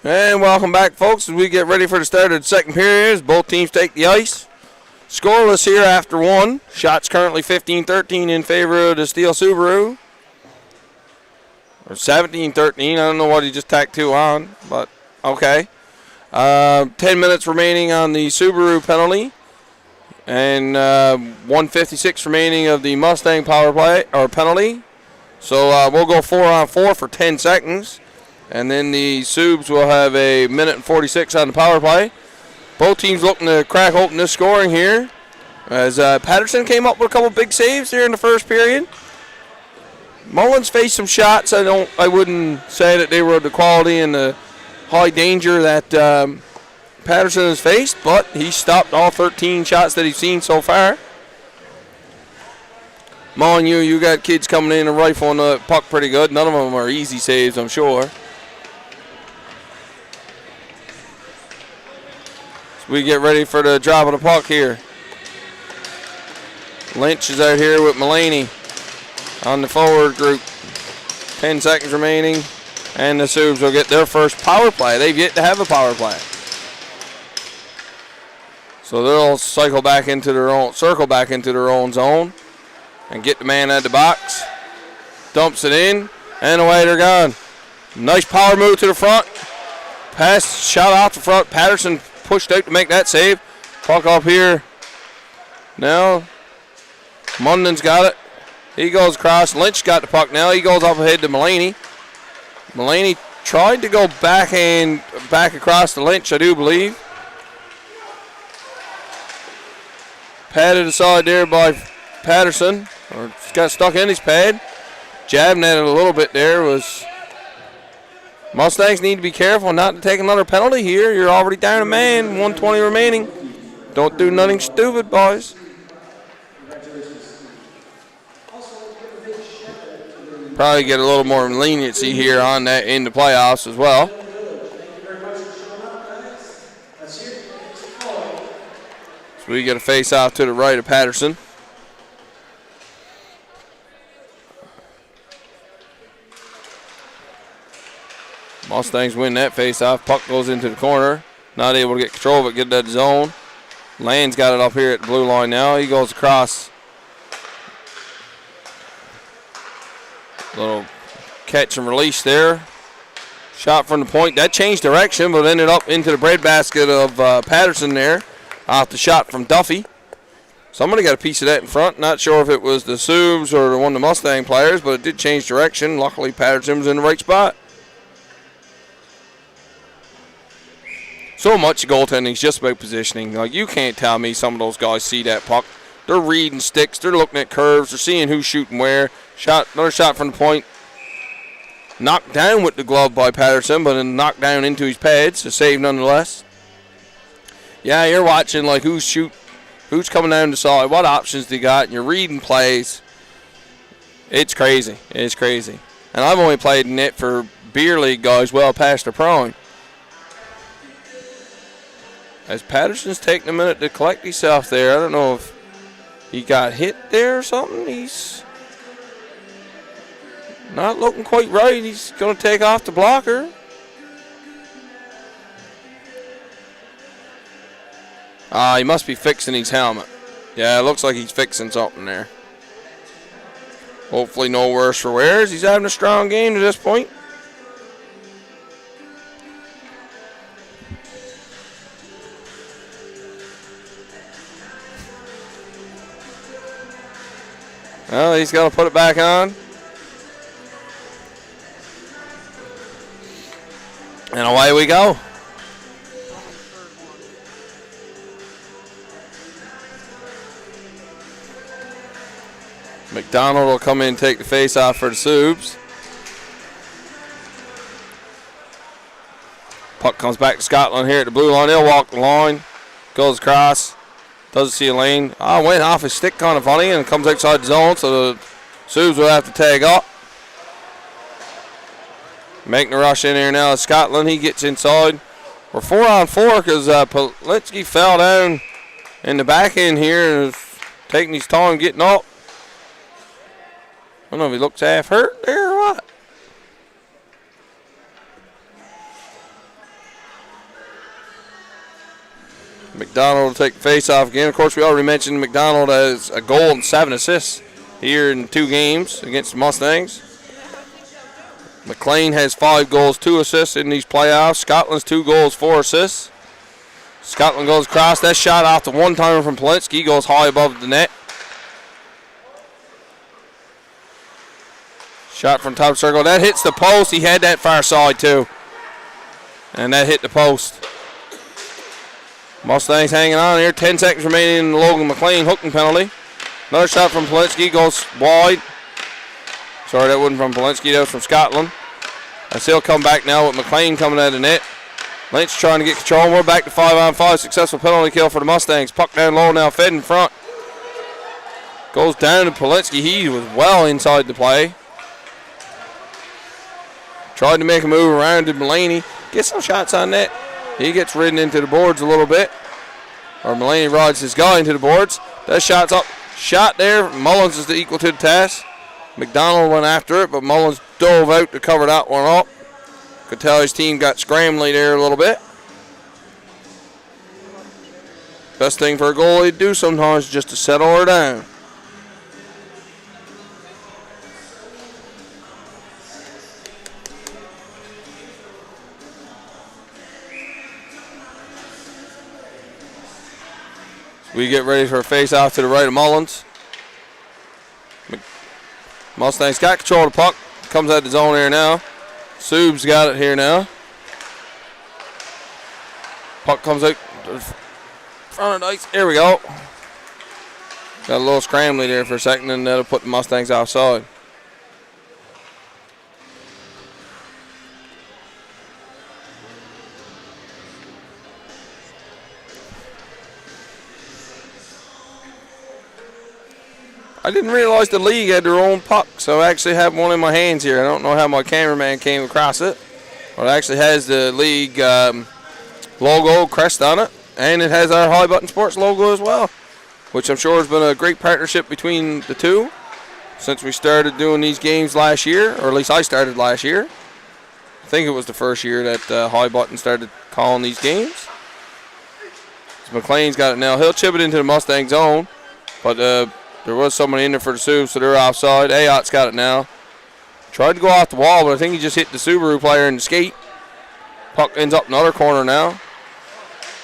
And welcome back, folks, as we get ready for the start of the second period as both teams take the ice. Scoreless here after one. Shots currently 15-13 in favor of the Steele Subaru. Or 17-13. I don't know what he just tacked 2 on, but okay. 10 minutes remaining on the Subaru penalty. And 1:56 remaining of the Mustang power play or penalty. So we'll go 4-on-4 for 10 seconds. And then the Subs will have a minute and 46 on the power play. Both teams looking to crack open this scoring here. As Patterson came up with a couple big saves here in the first period. Mullins faced some shots. I wouldn't say that they were of the quality and the high danger that Patterson has faced, but he stopped all 13 shots that he's seen so far. Molyneux, you got kids coming in and rifling the puck pretty good. None of them are easy saves, I'm sure. So we get ready for the drop of the puck here. Lynch is out here with Mulaney on the forward group. 10 seconds remaining, and the Subs will get their first power play. They've yet to have a power play. So they'll circle back into their own zone and get the man out of the box. Dumps it in, and away they're gone. Nice power move to the front. Pass, shot off the front. Patterson pushed out to make that save. Puck up here. Now, Munden's got it. He goes across. Lynch got the puck now. He goes up ahead to Mulaney. Mulaney tried to go back across to Lynch, I do believe. Padded aside there by Patterson. Or got stuck in his pad. Jabbing at it a little bit there was... Mustangs need to be careful not to take another penalty here. You're already down a man. 120 remaining. Don't do nothing stupid, boys. Probably get a little more leniency here on that in the playoffs as well. So we get a face-off to the right of Patterson. Mustangs win that face-off. Puck goes into the corner. Not able to get control of it, get that zone. Lane's got it up here at the blue line now. He goes across. Little catch and release there. Shot from the point. That changed direction, but ended up into the breadbasket of Patterson there. Off the shot from Duffy. Somebody got a piece of that in front. Not sure if it was the Subs or one of the Mustang players, but it did change direction. Luckily, Patterson was in the right spot. So much goaltending is just about positioning. Like, you can't tell me some of those guys see that puck. They're reading sticks. They're looking at curves. They're seeing who's shooting where. Another shot from the point. Knocked down with the glove by Patterson, but then knocked down into his pads. A save nonetheless. Yeah, you're watching like who's coming down the side, what options they got, and you're reading plays. It's crazy. It's crazy. And I've only played in it for beer league guys well past their prime. As Patterson's taking a minute to collect himself there, I don't know if he got hit there or something. He's not looking quite right. He's going to take off the blocker. He must be fixing his helmet. Yeah, it looks like he's fixing something there. Hopefully no worse for wear. He's having a strong game to this point. Well, he's got to put it back on. And away we go. McDonald will come in and take the face-off for the Subs. Puck comes back to Scotland here at the blue line. He'll walk the line. Goes across. Doesn't see a lane. Went off his stick kind of funny and comes outside the zone, so the Subs will have to tag up. Making a rush in here now is Scotland. He gets inside. We're 4-on-4 because Politsky fell down in the back end here and is taking his time getting up. I don't know if he looks half hurt there or what. McDonald will take the face-off again. Of course, we already mentioned McDonald has a goal and 7 assists here in 2 games against the Mustangs. McLean has 5 goals, 2 assists in these playoffs. Scotland's 2 goals, 4 assists. Scotland goes across. That shot off the one-timer from Polinsky goes high above the net. Shot from top circle. That hits the post. He had that far side too. And that hit the post. Mustangs hanging on here. 10 seconds remaining in the Logan McLean hooking penalty. Another shot from Polinsky goes wide. Sorry, that wasn't from Polinsky. That was from Scotland. And still come back now with McLean coming out of the net. Lynch trying to get control. We're back to 5-on-5. Successful penalty kill for the Mustangs. Puck down low now, fed in front. Goes down to Polinsky. He was well inside the play. Tried to make a move around to Mulaney. Get some shots on net. He gets ridden into the boards a little bit. Or Mulaney rides his guy into the boards. That shot's up. Shot there. Mullins is equal to the task. McDonald went after it, but Mullins dove out to cover that one up. Could tell his team got scrambly there a little bit. Best thing for a goalie to do sometimes is just to settle her down. We get ready for a face-off to the right of Mullins. Mustangs got control of the puck. Comes out the zone here now. Sub's got it here now. Puck comes out front of the ice. Here we go. Got a little scrambly there for a second, and that'll put the Mustangs offside. I didn't realize the league had their own puck, so I actually have one in my hands here. I don't know how my cameraman came across it, but it actually has the league logo crest on it, and it has our High Button Sports logo as well, which I'm sure has been a great partnership between the two since we started doing these games last year, or at least I started last year. I think it was the first year that High Button started calling these games. So McLean's got it now. He'll chip it into the Mustang zone, but there was somebody in there for the Subs, so they're offside. Ayot's got it now. Tried to go off the wall, but I think he just hit the Subaru player in the skate. Puck ends up in the other corner now.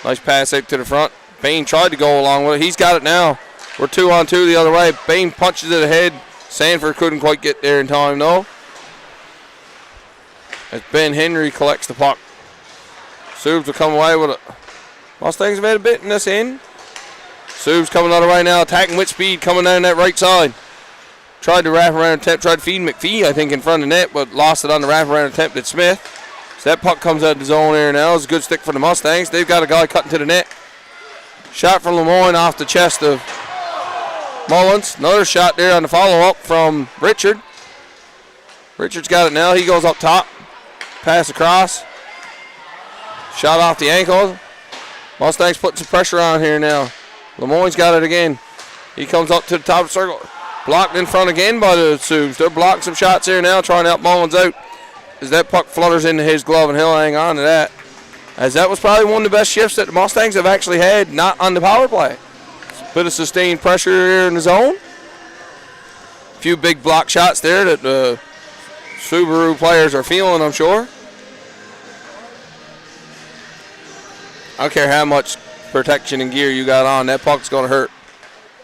Nice pass out to the front. Bain tried to go along with it. He's got it now. We're 2-on-2 the other way. Bain punches it ahead. Sanford couldn't quite get there in time, though. As Ben Henry collects the puck. Subs will come away with it. Mustangs have had a bit in this end. Subs coming the other way now, attacking with speed, coming down that right side. Tried to wrap around attempt, tried to feed McPhee, I think, in front of the net, but lost it on the wrap around attempt at Smith. So that puck comes out of the zone here now. It's a good stick for the Mustangs. They've got a guy cutting to the net. Shot from Lemoyne off the chest of Mullins. Another shot there on the follow-up from Richard. Richard's got it now. He goes up top. Pass across. Shot off the ankle. Mustangs putting some pressure on here now. Lemoyne's got it again. He comes up to the top of the circle. Blocked in front again by the Subs. They're blocking some shots here now, trying to help Mullins out. As that puck flutters into his glove, and he'll hang on to that. As that was probably one of the best shifts that the Mustangs have actually had, not on the power play. Bit of sustained pressure here in the zone. A few big block shots there that the Subaru players are feeling, I'm sure. I don't care how much protection and gear you got on, that puck's going to hurt.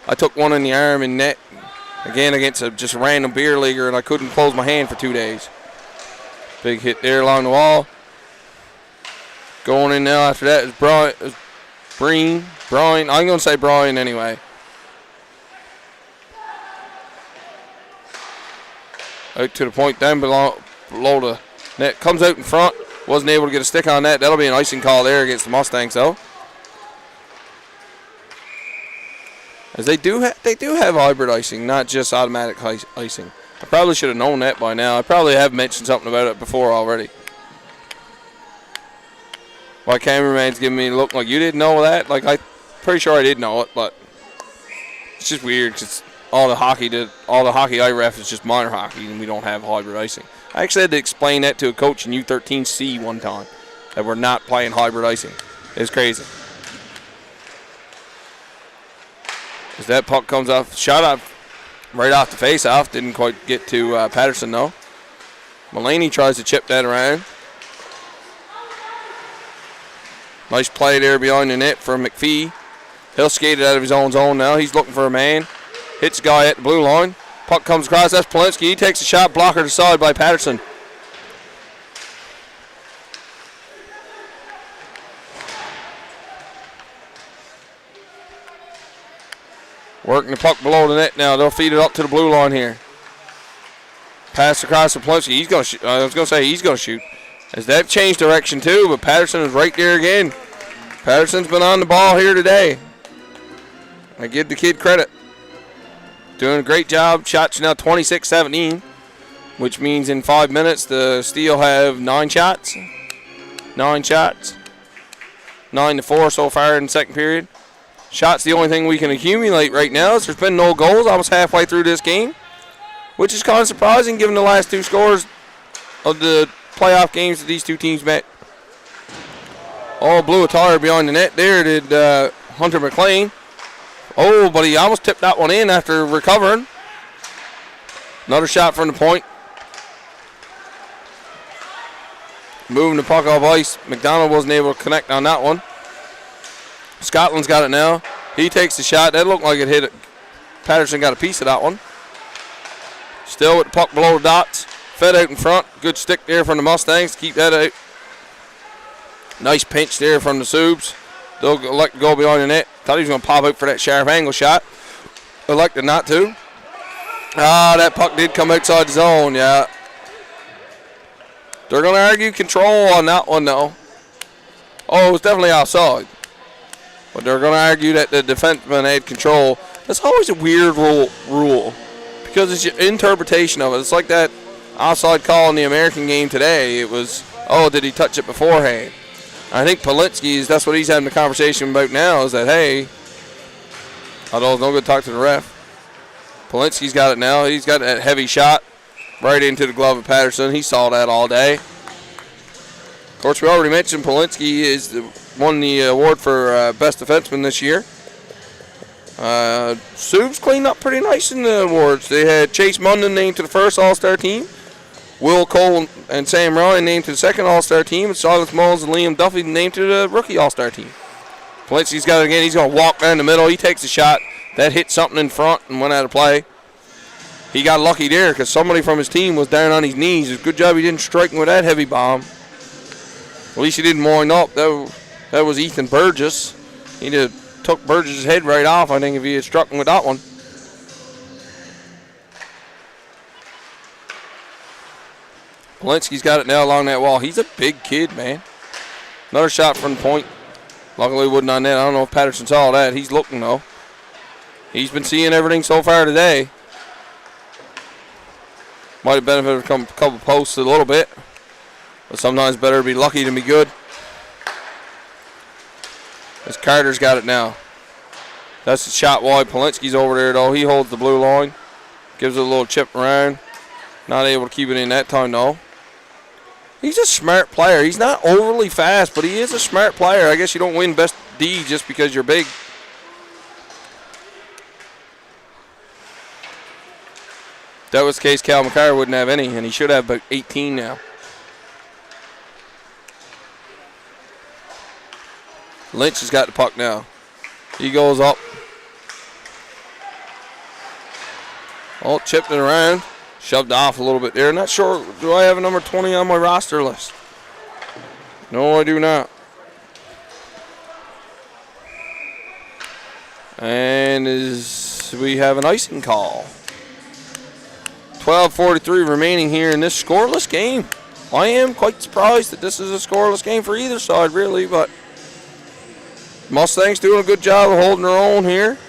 I took one in the arm in net, again against a just random beer leaguer, and I couldn't close my hand for 2 days. Big hit there along the wall. Going in now after that is Brian. I'm going to say Brian anyway. Out to the point down below the net. Comes out in front. Wasn't able to get a stick on that. That'll be an icing call there against the Mustangs, though. As they do have hybrid icing, not just automatic icing. I probably should have known that by now. I probably have mentioned something about it before already. My cameraman's giving me a look like you didn't know that. Like, I'm pretty sure I did know it, but it's just weird because all the hockey I ref is just minor hockey, and we don't have hybrid icing. I actually had to explain that to a coach in U13C one time, that we're not playing hybrid icing. It's crazy. As that puck comes off, shot up right off the face-off. Didn't quite get to Patterson, though. Mulaney tries to chip that around. Nice play there behind the net for McPhee. He'll skate it out of his own zone now. He's looking for a man. Hits a guy at the blue line. Puck comes across. That's Polinsky. He takes a shot. Blocker to side by Patterson. Working the puck below the net now. They'll feed it up to the blue line here. Pass across to Polinsky. He's going to shoot. I was going to say he's going to shoot. As that changed direction too, but Patterson is right there again. Patterson's been on the ball here today. I give the kid credit. Doing a great job. Shots now 26-17, which means in 5 minutes the Steele have 9 shots. 9 shots. 9-4 so far in the second period. Shots the only thing we can accumulate right now. There's been no goals almost halfway through this game, which is kind of surprising given the last 2 scores of the playoff games that these two teams met. Oh, blew a tire behind the net there did Hunter McLean. Oh, but he almost tipped that one in after recovering. Another shot from the point. Moving the puck off ice. McDonald wasn't able to connect on that one. Scotland's got it now. He takes the shot. That looked like it hit it. Patterson got a piece of that one. Still with the puck below the dots. Fed out in front. Good stick there from the Mustangs. Keep that out. Nice pinch there from the Subs. They'll elect to go behind the net. Thought he was going to pop out for that sharp angle shot. Elected not to. That puck did come outside the zone, yeah. They're going to argue control on that one, though. Oh, it was definitely offside. But they're going to argue that the defenseman had control. That's always a weird rule because it's your interpretation of it. It's like that offside call in the American game today. It was, oh, did he touch it beforehand? I think Polinsky's, that's what he's having the conversation about now, is that, hey, although it's no good to talk to the ref. Polinsky's got it now. He's got that heavy shot right into the glove of Patterson. He saw that all day. Of course, we already mentioned Polinsky won the award for best defenseman this year. Subs cleaned up pretty nice in the awards. They had Chase Munden named to the first All-Star team. Will Cole and Sam Ryan named to the second All-Star team, and Silas Mullins and Liam Duffy named to the rookie All-Star team. Polinsky's got it again. He's going to walk down the middle. He takes a shot. That hit something in front and went out of play. He got lucky there because somebody from his team was down on his knees. It's a good job he didn't strike him with that heavy bomb. At least he didn't wind up. That was Ethan Burgess. He'd have took Burgess' head right off, I think, if he had struck him with that one. Polinsky's got it now along that wall. He's a big kid, man. Another shot from the point. Luckily, wasn't on net. I don't know if Patterson saw that. He's looking, though. He's been seeing everything so far today. Might have benefited from a couple posts a little bit. But sometimes better to be lucky than be good. As Carter's got it now. That's the shot wide. Polinsky's over there, though. He holds the blue line. Gives it a little chip around. Not able to keep it in that time, though. He's a smart player. He's not overly fast, but he is a smart player. I guess you don't win best D just because you're big. If that was the case, Cal McCarr wouldn't have any, and he should have about 18 now. Lynch has got the puck now. He goes up. Oh, chipped it around. Shoved off a little bit there. Not sure. Do I have a number 20 on my roster list? No, I do not. And we have an icing call. 12:43 remaining here in this scoreless game. I am quite surprised that this is a scoreless game for either side, really, but Mustangs doing a good job of holding their own here.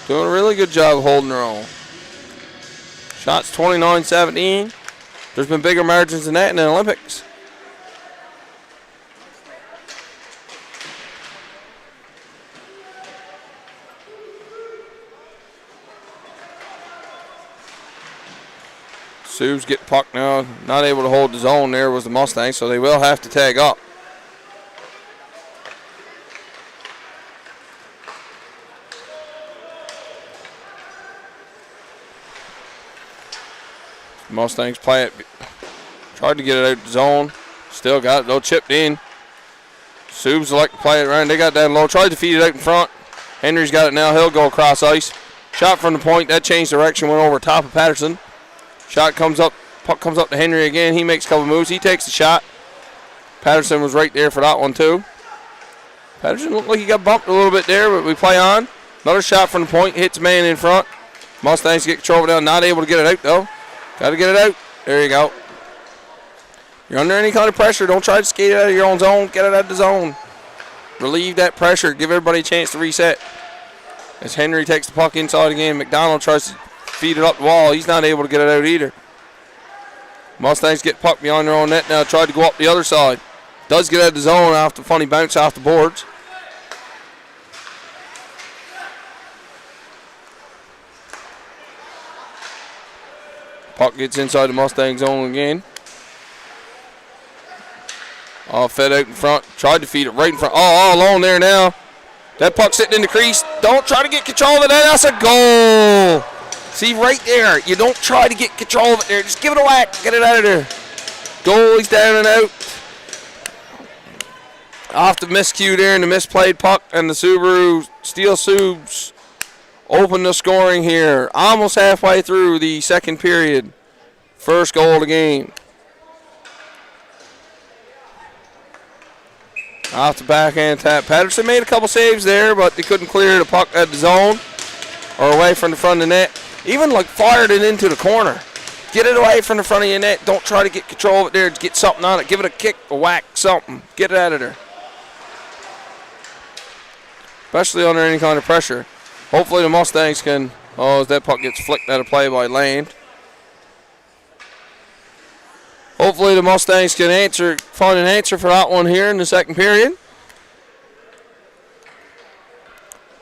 Doing a really good job of holding their own. Shots 29-17. There's been bigger margins than that in the Olympics. Subs get puck now. Not able to hold the zone there was the Mustangs, so they will have to tag up. Mustangs play it. Tried to get it out the zone. Still got it though, chipped in. Subs like to play it around. They got that low. Tried to feed it out in front. Henry's got it now. He'll go across ice. Shot from the point. That changed direction. Went over top of Patterson. Shot comes up. Puck comes up to Henry again. He makes a couple moves. He takes the shot. Patterson was right there for that one too. Patterson looked like he got bumped a little bit there, but we play on. Another shot from the point. Hits man in front. Mustangs get control of it now. Not able to get it out though. Got to get it out. There you go. You're under any kind of pressure. Don't try to skate it out of your own zone. Get it out of the zone. Relieve that pressure. Give everybody a chance to reset. As Henry takes the puck inside again, McDonald tries to feed it up the wall. He's not able to get it out either. Mustangs get puck behind their own net now. Tried to go up the other side. Does get out of the zone after the funny bounce off the boards. Puck gets inside the Mustang zone again. All fed out in front. Tried to feed it right in front. All alone there now. That puck sitting in the crease. Don't try to get control of it. That's a goal. See, right there. You don't try to get control of it there. Just give it a whack. Get it out of there. Goalie's down and out. Off the miscue there and the misplayed puck. And the Subaru Steele Subs open the scoring here. Almost halfway through the second period. First goal of the game. Off the backhand tap. Patterson made a couple saves there, but they couldn't clear the puck at the zone or away from the front of the net. Even like fired it into the corner. Get it away from the front of your net. Don't try to get control of it there. Get something on it. Give it a kick, a whack, something. Get it out of there. Especially under any kind of pressure. Hopefully the Mustangs can, as that puck gets flicked out of play by Land. Hopefully the Mustangs can find an answer for that one here in the second period.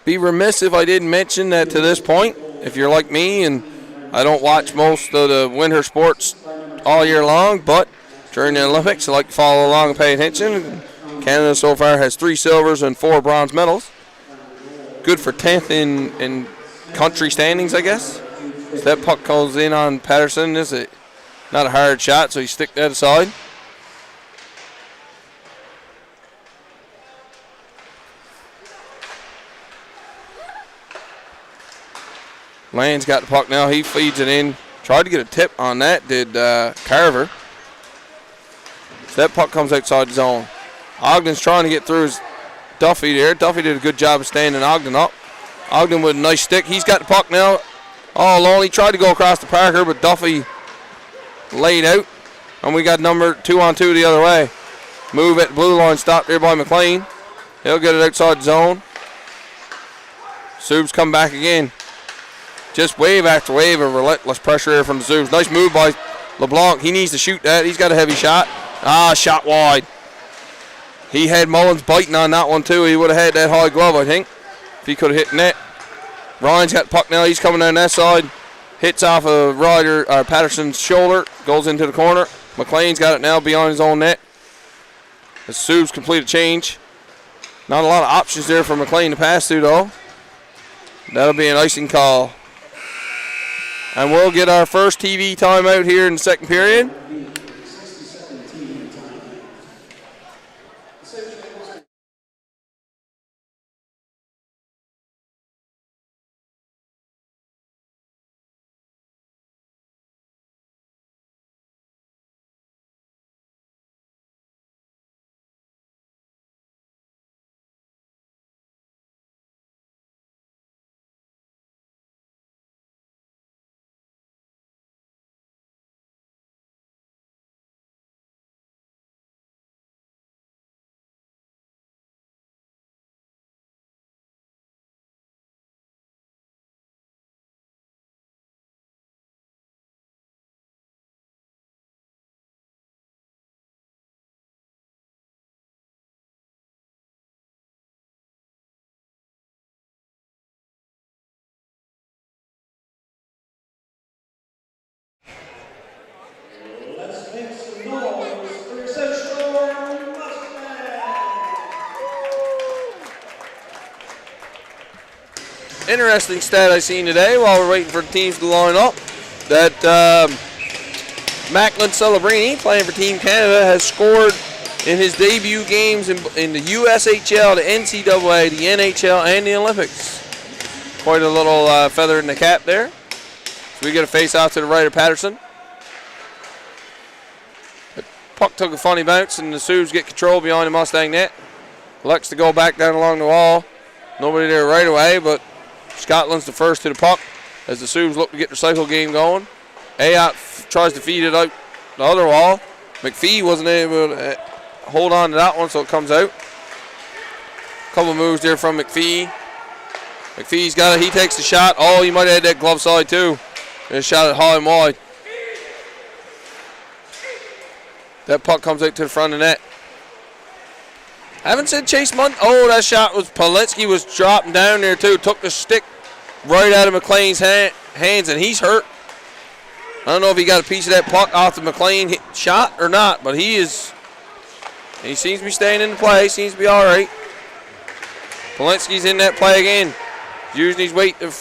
Be remiss if I didn't mention that to this point, if you're like me and I don't watch most of the winter sports all year long, but during the Olympics I like to follow along and pay attention. Canada so far has 3 silvers and 4 bronze medals. Good for 10th in country standings, I guess. So that puck goes in on Patterson. This is not a hard shot, so you stick that aside. Land's got the puck now. He feeds it in. Tried to get a tip on that, did Carver. So that puck comes outside the zone. Ogden's trying to get through his Duffy there. Duffy did a good job of standing Ogden up. Ogden with a nice stick. He's got the puck now. All alone. He tried to go across to Parker, but Duffy laid out. And we got number 2-on-2 the other way. Move at the blue line. Stopped there by McLean. He'll get it outside the zone. Subs come back again. Just wave after wave of relentless pressure here from the Subs. Nice move by LeBlanc. He needs to shoot that. He's got a heavy shot. Shot wide. He had Mullins biting on that one too. He would have had that high glove, I think, if he could have hit net. Ryan's got the puck now. He's coming down that side. Hits off of Patterson's shoulder. Goes into the corner. McLean's got it now beyond his own net. The Subs complete a change. Not a lot of options there for McLean to pass to, though. That'll be an icing call. And we'll get our first TV timeout here in the second period. Interesting stat I seen today while we're waiting for the teams to line up, that Macklin Celebrini, playing for Team Canada, has scored in his debut games in the USHL, the NCAA, the NHL, and the Olympics. Quite a little feather in the cap there. So we get a face-off to the right of Patterson. The puck took a funny bounce, and the Sioux get control behind the Mustang net. Elects to go back down along the wall. Nobody there right away, but Scotland's the first to the puck as the Sioux look to get their cycle game going. Ayotte tries to feed it out the other wall. McPhee wasn't able to hold on to that one, so it comes out. Couple moves there from McPhee. McPhee's got it. He takes the shot. Oh, he might have had that glove side too. And shot it high and wide. That puck comes out to the front of the net. I haven't said Chase Munn. Oh, that shot was Polinsky was dropping down there too. Took the stick right out of McLean's hands, and he's hurt. I don't know if he got a piece of that puck off the McLean shot or not, but he seems to be staying in the play. Seems to be all right. Polinsky's in that play again. Using his weight to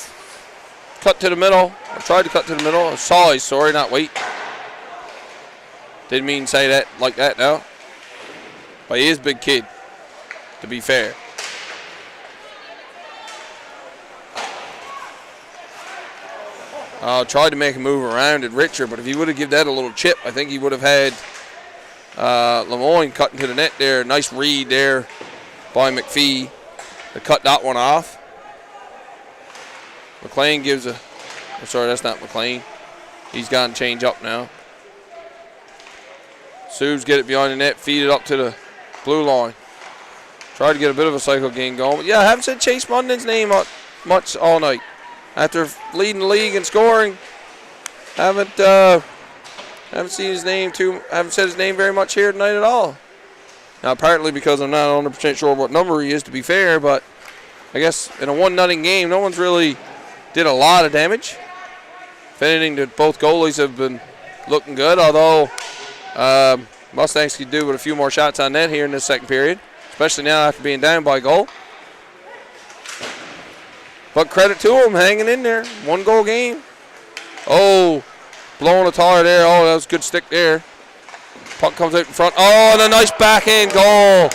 cut to the middle. I tried to cut to the middle. Sorry, not weight. Didn't mean to say that like that now. But he is a big kid, to be fair. Tried to make a move around it, Richard, but if he would have given that a little chip, I think he would have had Lemoyne cutting to the net there. Nice read there by McPhee to cut that one off. McLean gives a... Oh, sorry, that's not McLean. He's gotten change up now. Sioux get it behind the net, feed it up to the blue line. Tried to get a bit of a cycle game going. But yeah, I haven't said Chase Munden's name much all night. After leading the league in scoring, haven't seen his name haven't said his name very much here tonight at all. Now, partly because I'm not 100% sure what number he is, to be fair, but I guess in a 1-0 game, no one's really did a lot of damage. If anything, both goalies have been looking good, although Mustangs could do with a few more shots on net here in this second period, especially now after being down by a goal. But credit to him, hanging in there. 1-goal game. Oh, blowing a tire there. Oh, that was a good stick there. Puck comes out in front. Oh, and a nice backhand goal.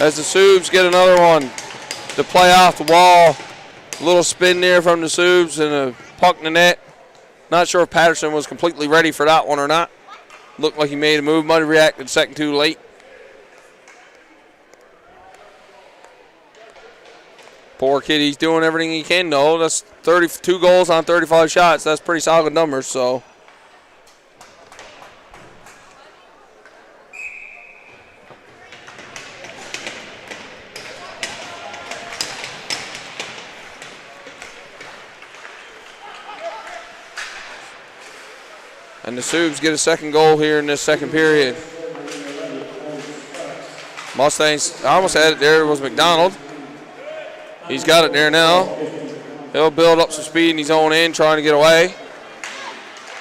As the Sioux get another one to play off the wall. A little spin there from the Sioux and a puck in the net. Not sure if Patterson was completely ready for that one or not. Looked like he made a move. Might have reacted second too late. Poor kid, he's doing everything he can, though. That's 32 goals on 35 shots. That's pretty solid numbers, so. And the Sioux get a second goal here in this second period. Mustangs, I almost had it there. It was McDonald. He's got it there now. He'll build up some speed in his own end, trying to get away.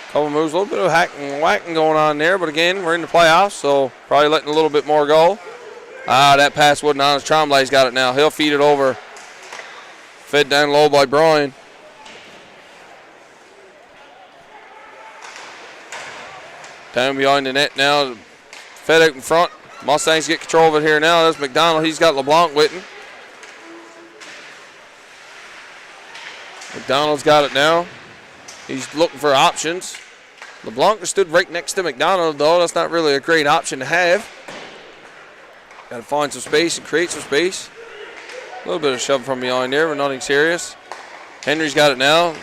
Couple moves, a little bit of hacking and whacking going on there, but again, we're in the playoffs, so probably letting a little bit more go. That pass wasn't on. Tremblay's got it now. He'll feed it over. Fed down low by Brian. Down behind the net now. Fed out in front. Mustangs get control of it here now. That's McDonald. He's got LeBlanc with him. McDonald's got it now. He's looking for options. LeBlanc stood right next to McDonald, though. That's not really a great option to have. Got to find some space and create some space. A little bit of shove from behind there, but nothing serious. Henry's got it now.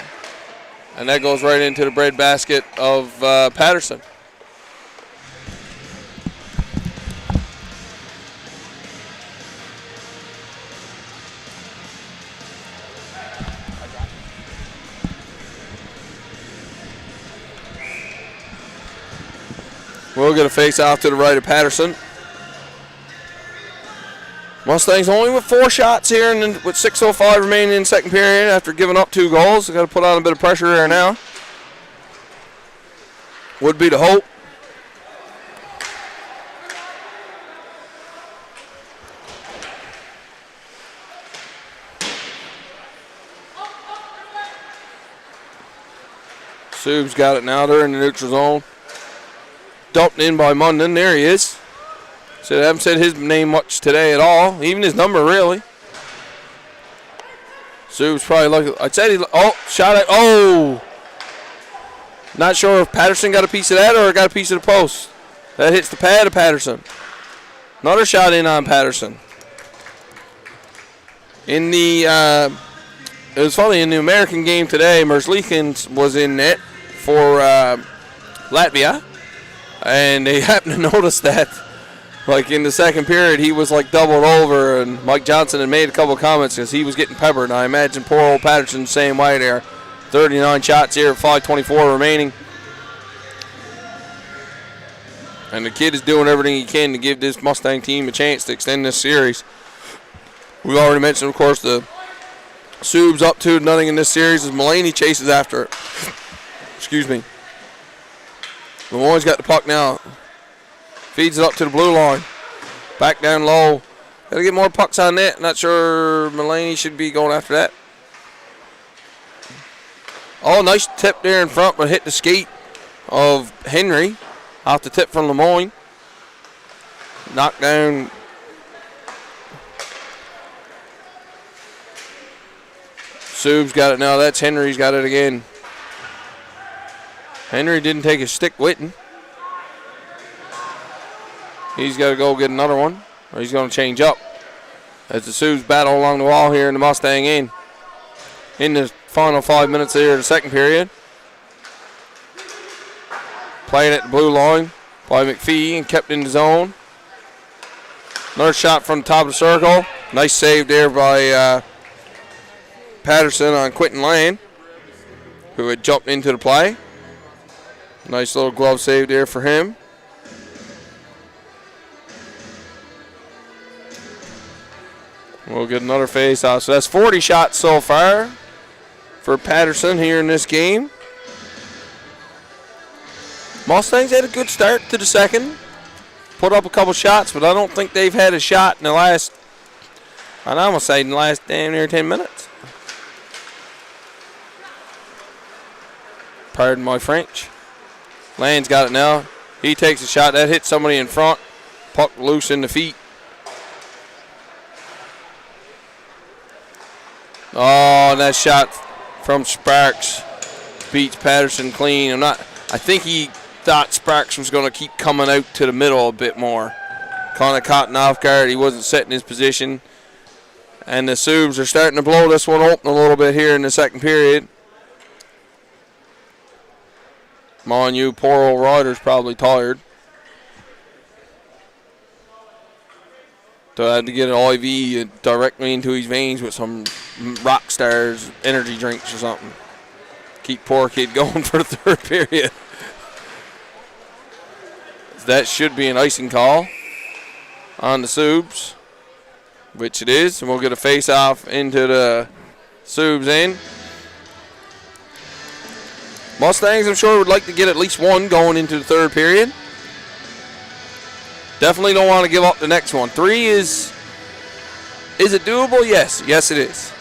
And that goes right into the breadbasket of Patterson. We'll get a face off to the right of Patterson. Mustangs only with 4 shots here and with 6:05 remaining in the second period after giving up 2 goals. They've got to put on a bit of pressure there now. Would be the hope. Sub's got it now. They're in the neutral zone. Dumped in by Munden. There he is. So I haven't said his name much today at all. Even his number, really. Sub's probably lucky. I said he. Oh, shot at. Oh! Not sure if Patterson got a piece of that or got a piece of the post. That hits the pad of Patterson. Another shot in on Patterson. In the, it was funny, in the American game today, Merzlikins was in net for Latvia. And they happened to notice that, like in the second period, he was like doubled over, and Mike Johnson had made a couple of comments because he was getting peppered. And I imagine poor old Patterson the same way there. 39 shots here, 5:24 remaining. And the kid is doing everything he can to give this Mustang team a chance to extend this series. We already mentioned, of course, the Subs up 2-0 in this series as Mulaney chases after it. Excuse me. Lemoyne's got the puck now. Feeds it up to the blue line. Back down low. Got to get more pucks on net. Not sure Mulaney should be going after that. Oh, nice tip there in front, but hit the skate of Henry. Off the tip from Lemoyne. Knocked down. Sub's got it now. That's Henry's got it again. Henry didn't take his stick with him. He's got to go get another one, or he's going to change up. As the Subs battle along the wall here in the Mustang end. In the final 5 minutes here of the second period. Playing at the blue line by McPhee and kept in the zone. Another shot from the top of the circle. Nice save there by Patterson on Quentin Lane, who had jumped into the play. Nice little glove save there for him. We'll get another face off. So that's 40 shots so far for Patterson here in this game. Mustangs had a good start to the second. Put up a couple shots, but I don't think they've had a shot in the last, I'd almost say in the last damn near 10 minutes. Pardon my French. Lane's got it now. He takes a shot. That hits somebody in front. Puck loose in the feet. Oh, and that shot from Sparks beats Patterson clean. I think he thought Sparks was going to keep coming out to the middle a bit more. Kind of caught off guard. He wasn't setting his position. And the Subs are starting to blow this one open a little bit here in the second period. Come on, you poor old Ryder's probably tired. So I had to get an IV directly into his veins with some Rockstars energy drinks or something. Keep poor kid going for the third period. That should be an icing call on the Subs, which it is, and we'll get a face-off into the Subs end. Mustangs, I'm sure, would like to get at least one going into the third period. Definitely don't want to give up the next one. 3 is it doable? Yes. Yes, it is.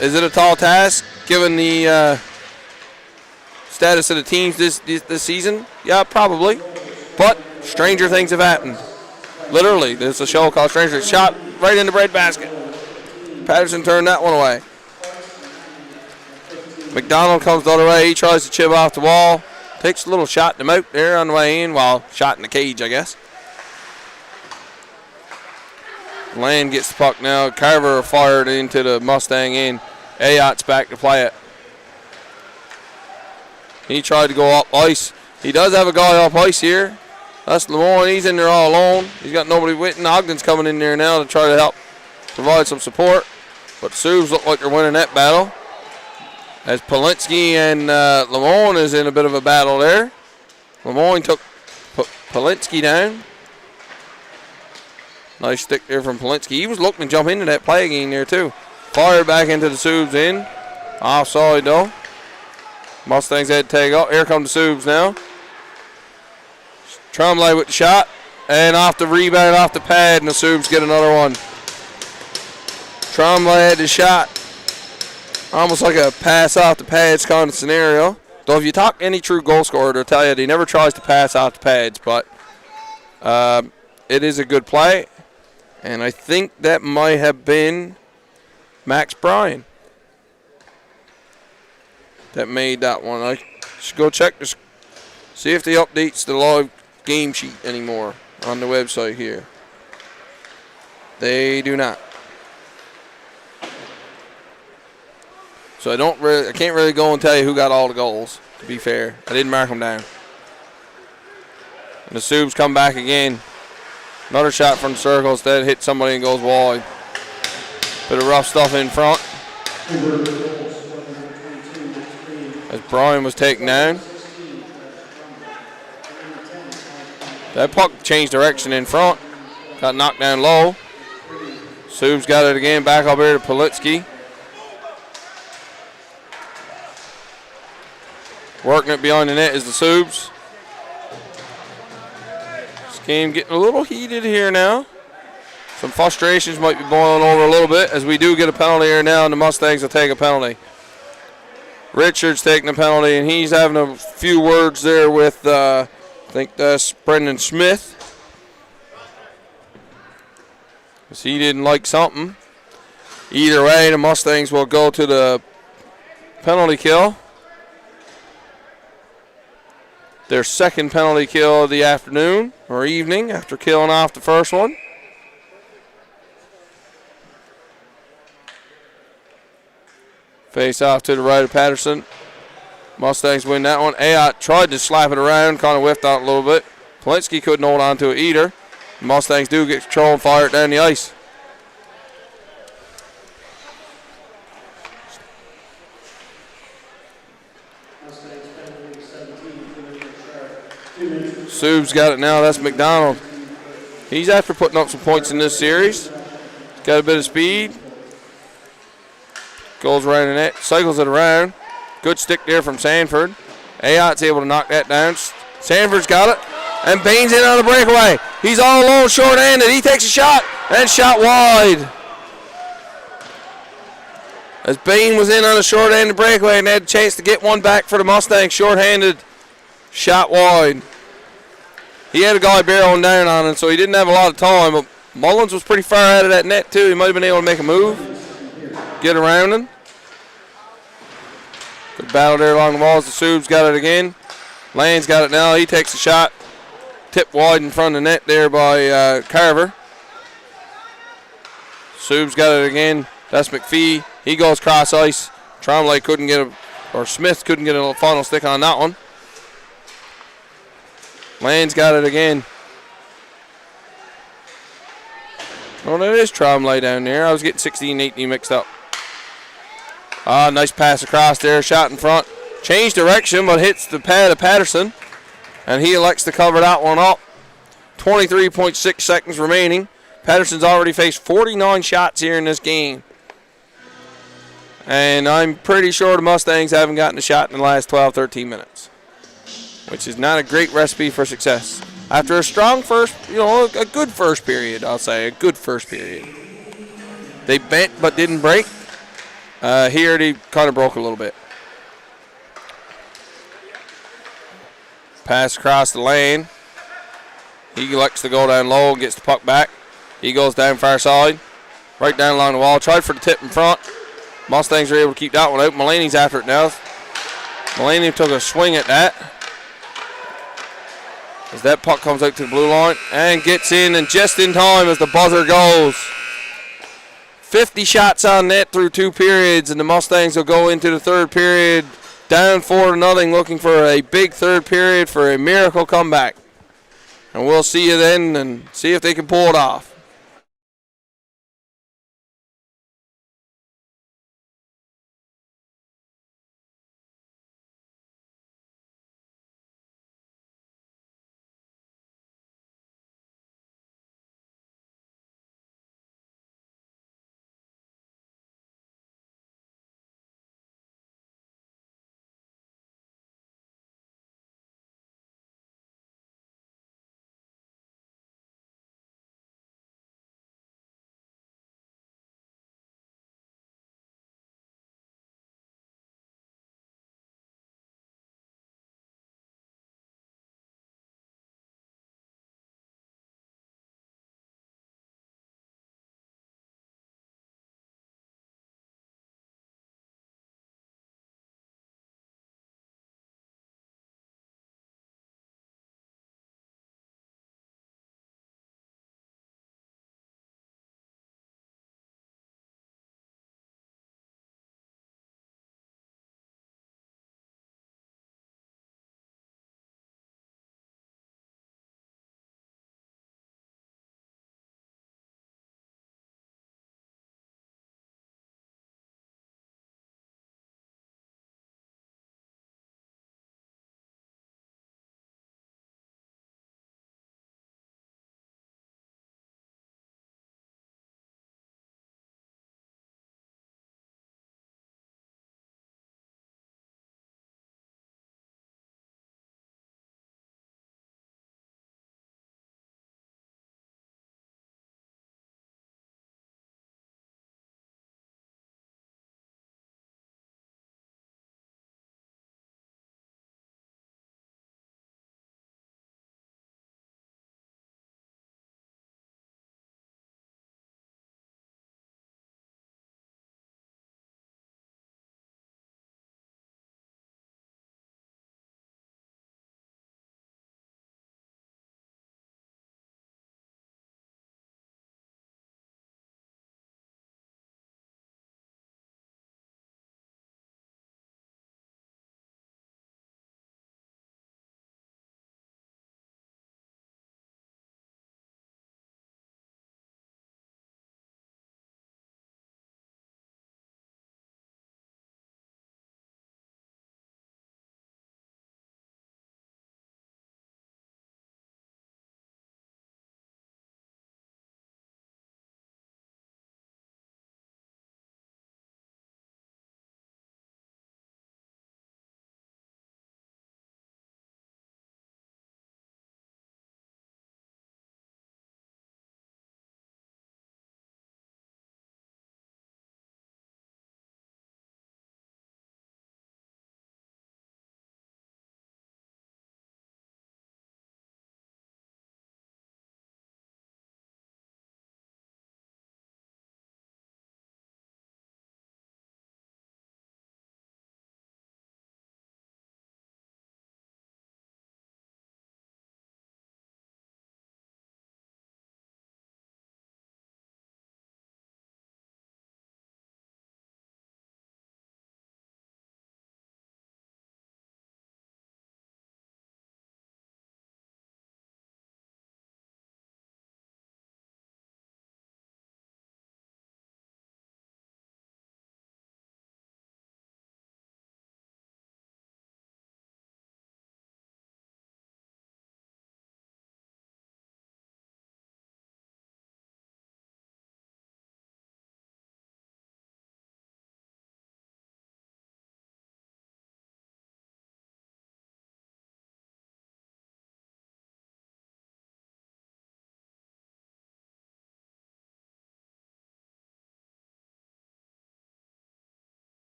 Is it a tall task given the status of the teams this season? Yeah, probably. But stranger things have happened. Literally, there's a show called Stranger Things. Shot right in the breadbasket. Patterson turned that one away. McDonald comes the other way. He tries to chip off the wall. Takes a little shot to out there on the way in. Well, shot in the cage, I guess. Land gets the puck now. Carver fired into the Mustang end. Ayot's back to play it. He tried to go up ice. He does have a guy up ice here. That's Lemoyne. He's in there all alone. He's got nobody with him. Ogden's coming in there now to try to help provide some support. But the Subs look like they're winning that battle. As Polinsky and Lemoyne is in a bit of a battle there. Lemoyne took Polinsky down. Nice stick there from Polinsky. He was looking to jump into that play again there too. Fired back into the Subs in. Offside though. Mustangs had to take up. Here come the Subs now. Tremblay with the shot. And off the rebound, off the pad, and the Subs get another one. Tremblay had the shot Almost like a pass off the pads kind of scenario. Though if you talk to any true goal scorer, they'll tell you he never tries to pass off the pads, but it is a good play. And I think that might have been Max Bryan that made that one. I should go check to see if they updates the live game sheet anymore on the website here. They do not. So I can't really go and tell you who got all the goals, to be fair. I didn't mark them down. And the Subs come back again. Another shot from the circle, instead hit somebody and goes wide. Bit of rough stuff in front. As Brian was taken down. That puck changed direction in front. Got knocked down low. Subs got it again, back up here to Politsky. Working it behind the net is the Subs. This game getting a little heated here now. Some frustrations might be boiling over a little bit as we do get a penalty here now, and the Mustangs will take a penalty. Richards taking a penalty, and he's having a few words there with, I think that's Brendan Smith. Because he didn't like something. Either way, the Mustangs will go to the penalty kill. Their second penalty kill of the afternoon or evening after killing off the first one. Face off to the right of Patterson. Mustangs win that one. Ayotte tried to slap it around, kind of whiffed out a little bit. Polinsky couldn't hold on to it either. The Mustangs do get control and fire it down the ice. Subs got it now. That's McDonald. He's after putting up some points in this series. Got a bit of speed. Goes around the net. Cycles it around. Good stick there from Sanford. Ayotte's able to knock that down. Sanford's got it. And Bain's in on the breakaway. He's all alone, short-handed. He takes a shot. And shot wide. As Bain was in on a short-handed breakaway and had a chance to get one back for the Mustangs. Short-handed. Shot wide. He had a guy barreling down on him, so he didn't have a lot of time. But Mullins was pretty far out of that net, too. He might have been able to make a move. Get around him. Good battle there along the walls. The Subs got it again. Lane's got it now. He takes a shot. Tipped wide in front of the net there by Carver. Subs got it again. That's McPhee. He goes cross ice. Trombley couldn't get Smith couldn't get a final stick on that one. Lane's got it again. Oh, that is Trombley down there. I was getting 16 18 mixed up. Nice pass across there. Shot in front. Changed direction, but hits the pad of Patterson. And he elects to cover that one up. 23.6 seconds remaining. Patterson's already faced 49 shots here in this game. And I'm pretty sure the Mustangs haven't gotten a shot in the last 12, 13 minutes. Which is not a great recipe for success. After a strong first, a good first period, I'll say. A good first period. They bent but didn't break. Here they kind of broke a little bit. Pass across the lane. He elects to go down low and gets the puck back. He goes down far side. Right down along the wall. Tried for the tip in front. Mustangs are able to keep that one out. Mulaney's after it now. Mulaney took a swing at that. As that puck comes out to the blue line and gets in, and just in time as the buzzer goes. 50 shots on net through 2 periods, and the Mustangs will go into the third period down 4-0, looking for a big third period for a miracle comeback. And we'll see you then and see if they can pull it off.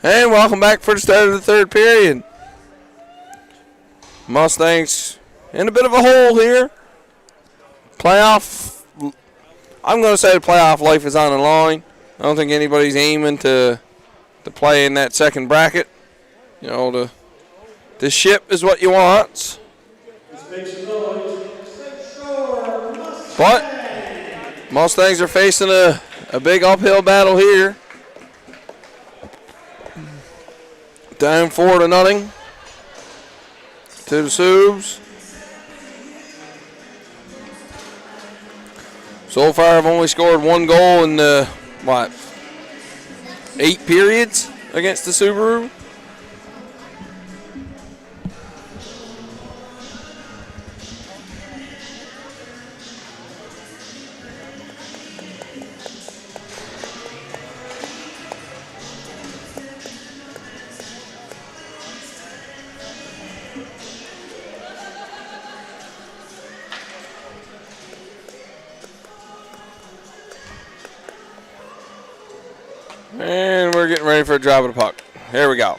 And welcome back for the start of the third period. Mustangs in a bit of a hole here. Playoff, I'm going to say the playoff life is on the line. I don't think anybody's aiming to play in that second bracket. You know, the ship is what you want. But Mustangs are facing a big uphill battle here. Down 4-0 to the Subs. So far, I've only scored one goal in the, 8 periods against the Subaru. And we're getting ready for a drop of the puck. Here we go.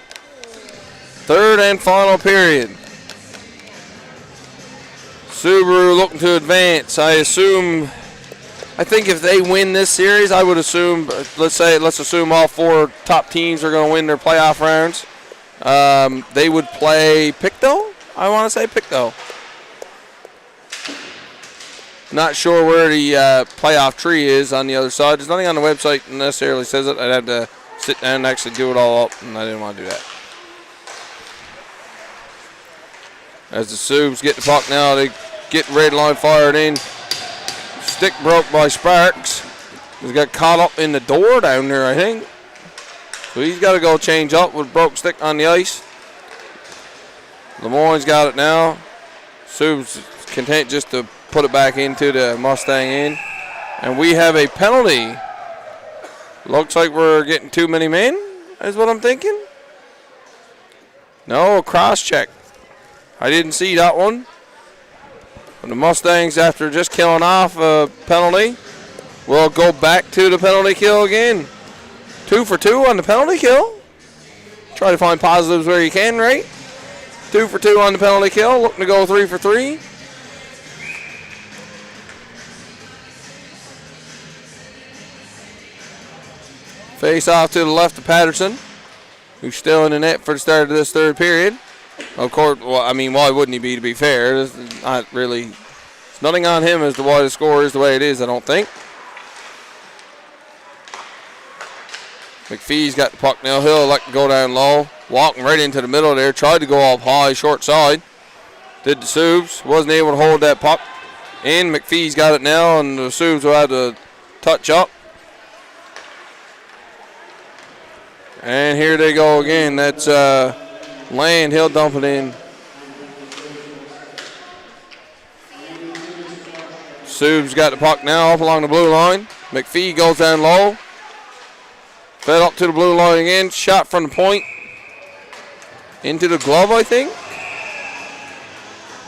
Third and final period. Subaru looking to advance. I think if they win this series, I would assume, let's assume all 4 top teams are going to win their playoff rounds. They would play Pictou. I want to say Pictou. Not sure where the playoff tree is on the other side. There's nothing on the website that necessarily says it. I'd have to sit down and actually do it all up, and I didn't want to do that. As the Subs get the puck now, they get red line fired in. Stick broke by Sparks. He's got caught up in the door down there, I think. So he's got to go change up with broke stick on the ice. Lemoyne's got it now. Subs content just to put it back into the Mustang end. And we have a penalty. Looks like we're getting too many men, is what I'm thinking. No, a cross check. I didn't see that one. And the Mustangs, after just killing off a penalty, will go back to the penalty kill again. 2 for 2 on the penalty kill. Try to find positives where you can, right? 2 for 2 on the penalty kill. Looking to go 3 for 3. Face off to the left of Patterson, who's still in the net for the start of this third period. Of course, well, I mean, why wouldn't he be, to be fair? It's not really, it's nothing on him as to why the score is the way it is, I don't think. McPhee's got the puck now. He'll like to go down low. Walking right into the middle there. Tried to go up high, short side. Did the Subs. Wasn't able to hold that puck in. McPhee's got it now, and the Subs will have to touch up. And here they go again. That's Land. He'll dump it in. Subs got the puck now up along the blue line. McPhee goes down low. Fed up to the blue line again. Shot from the point. Into the glove, I think.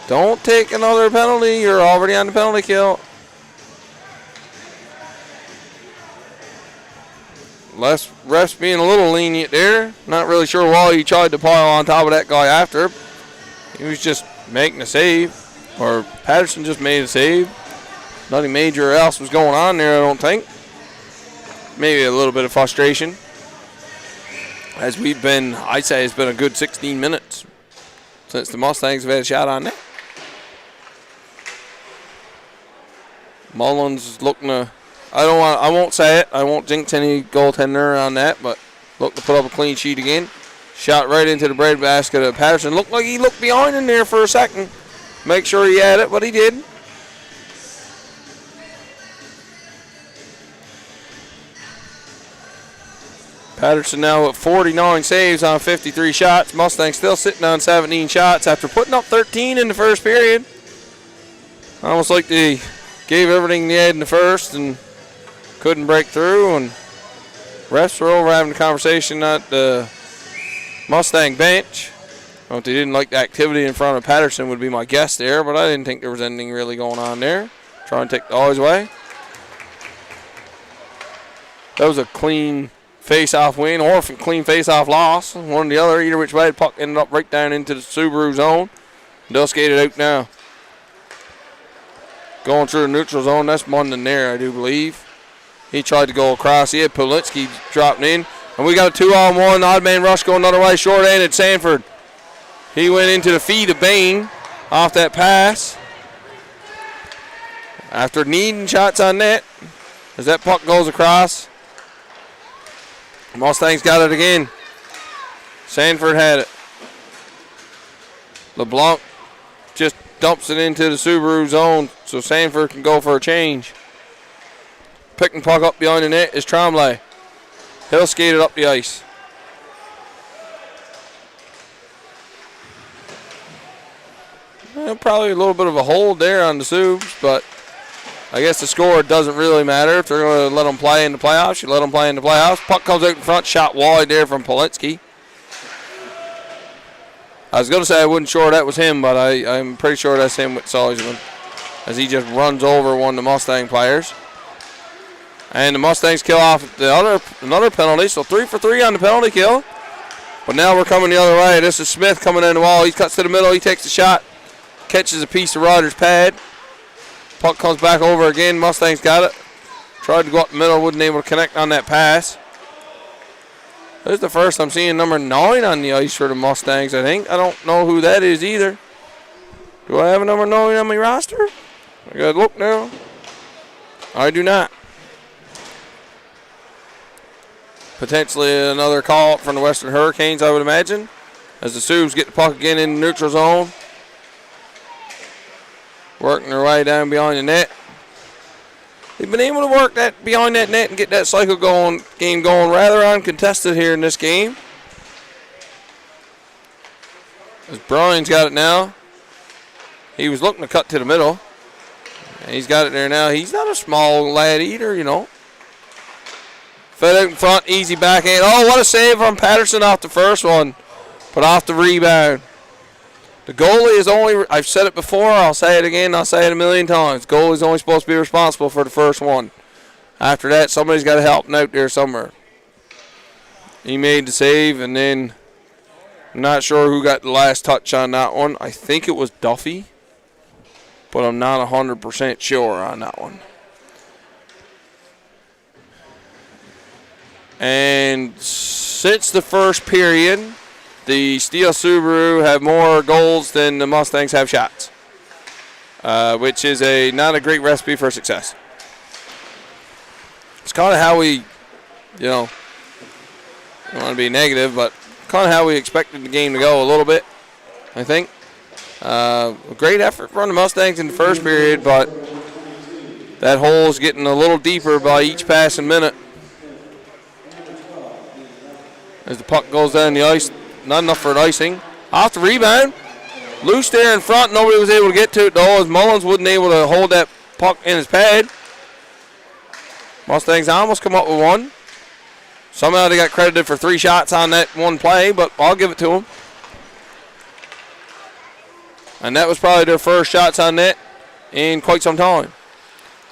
Don't take another penalty. You're already on the penalty kill. Refs being a little lenient there. Not really sure why he tried to pile on top of that guy after. He was just making a save. Or Patterson just made a save. Nothing major else was going on there, I don't think. Maybe a little bit of frustration. As we've been, I'd say it's been a good 16 minutes since the Mustangs have had a shot on that. Mullins looking to, I won't say it. I won't jinx any goaltender on that, but look to put up a clean sheet again. Shot right into the breadbasket of Patterson. Looked like he looked behind in there for a second. Make sure he had it, but he did. Patterson now with 49 saves on 53 shots. Mustangs still sitting on 17 shots after putting up 13 in the first period. Almost like they gave everything they had in the first and couldn't break through. And refs were over having a conversation at the Mustang bench. Well, if they didn't like the activity in front of Patterson would be my guess there, but I didn't think there was anything really going on there. Trying to take the eyes away. That was a clean face-off win or clean face-off loss. One or the other, either which way. The puck ended up right down into the Subaru zone. They'll skate it out now. Going through the neutral zone. That's Munden there, I do believe. He tried to go across. He had Politsky dropping in. And we got a 2-on-1. Odd man rush going another way. Short-handed Sanford. He went into the feet of Bain off that pass. After needing shots on net, as that puck goes across, Mustangs got it again. Sanford had it. LeBlanc just dumps it into the Subaru zone so Sanford can go for a change. Picking puck up behind the net is Tremblay. He'll skate it up the ice. Well, probably a little bit of a hold there on the Subs, but I guess the score doesn't really matter. If they're going to let them play in the playoffs, you let them play in the playoffs. Puck comes out in front, shot wide there from Politsky. I was going to say I wasn't sure that was him, but I'm pretty sure that's him with Solzman, as he just runs over one of the Mustang players. And the Mustangs kill off another penalty, so 3 for 3 on the penalty kill. But now we're coming the other way. This is Smith coming in the wall. He cuts to the middle. He takes the shot, catches a piece of Rogers' pad. Puck comes back over again. Mustangs got it. Tried to go up the middle, wasn't able to connect on that pass. This is the first I'm seeing number 9 on the ice for the Mustangs, I think. I don't know who that is either. Do I have a number 9 on my roster? I gotta look now. I do not. Potentially another call up from the Western Hurricanes, I would imagine, as the Subs get the puck again in the neutral zone. Working their way down behind the net. They've been able to work that behind that net and get that cycle game going rather uncontested here in this game. As Brian's got it now. He was looking to cut to the middle. And he's got it there now. He's not a small lad either, you know. Fed out in front, easy backhand. Oh, what a save from Patterson off the first one. But off the rebound. The goalie is only, I've said it before, I'll say it again, I'll say it a million times. The goalie is only supposed to be responsible for the first one. After that, somebody's got to help him out there somewhere. He made the save, and then I'm not sure who got the last touch on that one. I think it was Duffy, but I'm not 100% sure on that one. And since the first period, the Steele Subaru have more goals than the Mustangs have shots, which is not a great recipe for success. It's kind of how we, you know, I don't want to be negative, but kind of how we expected the game to go a little bit, I think. A great effort from the Mustangs in the first period, but that hole's getting a little deeper by each passing minute. As the puck goes down the ice, not enough for an icing. Off the rebound. Loose there in front. Nobody was able to get to it, though, as Mullins wasn't able to hold that puck in his pad. Mustangs almost come up with one. Somehow they got credited for 3 shots on that one play, but I'll give it to them. And that was probably their first shots on net in quite some time.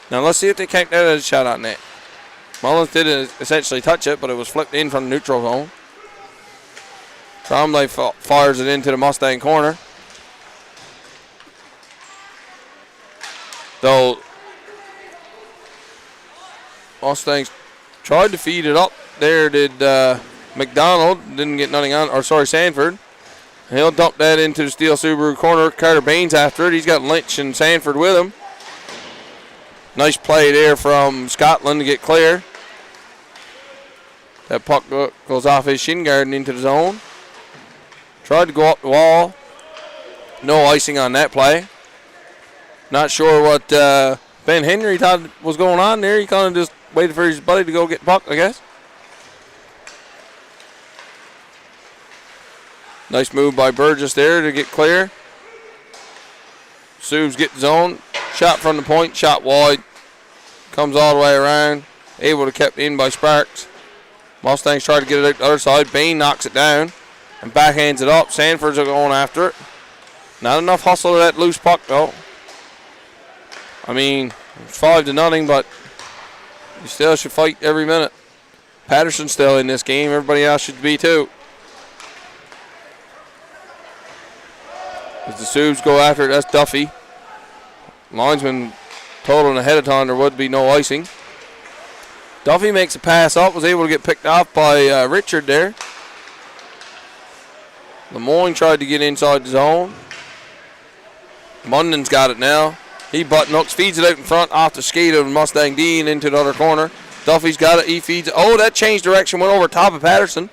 Now let's see if they count that as a shot on net. Mullins did essentially touch it, but it was flipped in from the neutral zone. Tremblay fires it into the Mustang corner. Though Mustangs tried to feed it up. There did McDonald. Didn't get nothing on, or sorry, Sanford. He'll dump that into the Steele Subaru corner. Carter Baines after it. He's got Lynch and Sanford with him. Nice play there from Scotland to get clear. That puck goes off his shin guard and into the zone. Tried to go up the wall. No icing on that play. Not sure what Ben Henry thought was going on there. He kind of just waited for his buddy to go get the puck, I guess. Nice move by Burgess there to get clear. Subs get zone. Shot from the point, shot wide. Comes all the way around. Able to kept in by Sparks. Mustangs try to get it out the other side. Bain knocks it down and backhands it up. Sanford's going after it. Not enough hustle to that loose puck, though. I mean, it's 5-0, but you still should fight every minute. Patterson's still in this game. Everybody else should be too. As the Subs go after it, that's Duffy. Linesman told him ahead of time there would be no icing. Duffy makes a pass up, was able to get picked off by Richard there. Lemoyne tried to get inside the zone. Munden's got it now. He button hooks, feeds it out in front off the skate of Mustang D and into the other corner. Duffy's got it, he feeds it. Oh, that changed direction, went over top of Patterson.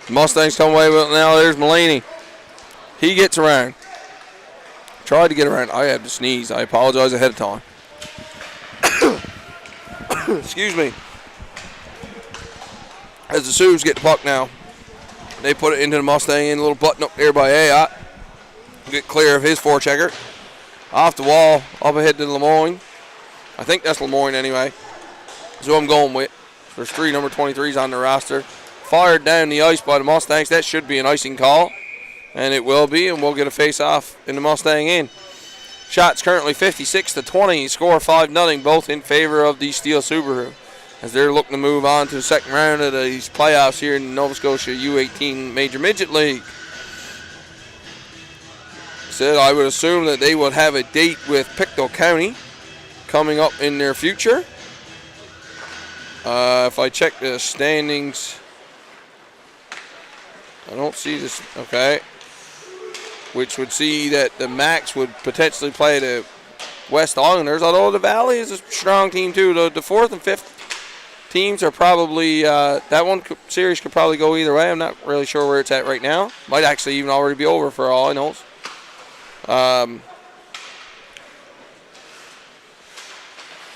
Mustangs come away with it now. There's Mulaney. He gets around. Tried to get around. I had to sneeze. I apologize ahead of time. Excuse me. As the Sioux get the puck now, they put it into the Mustang in a little button up there by Ayotte. Get clear of his forechecker. Off the wall, up ahead to Lemoyne. I think that's Lemoyne anyway. That's who I'm going with. There's 3 number 23s on the roster. Fired down the ice by the Mustangs. That should be an icing call. And it will be, and we'll get a face-off in the Mustang end. Shots currently 56-20. Score 5-0, both in favor of the Steele Subaru, as they're looking to move on to the second round of these playoffs here in Nova Scotia U18 Major Midget League. Said I would assume that they would have a date with Pictou County coming up in their future. If I check the standings, I don't see this. Okay. Which would see that the Max would potentially play the West Islanders, although the Valley is a strong team too. The 4th and 5th teams are probably, that one series could probably go either way. I'm not really sure where it's at right now. Might actually even already be over for all I know.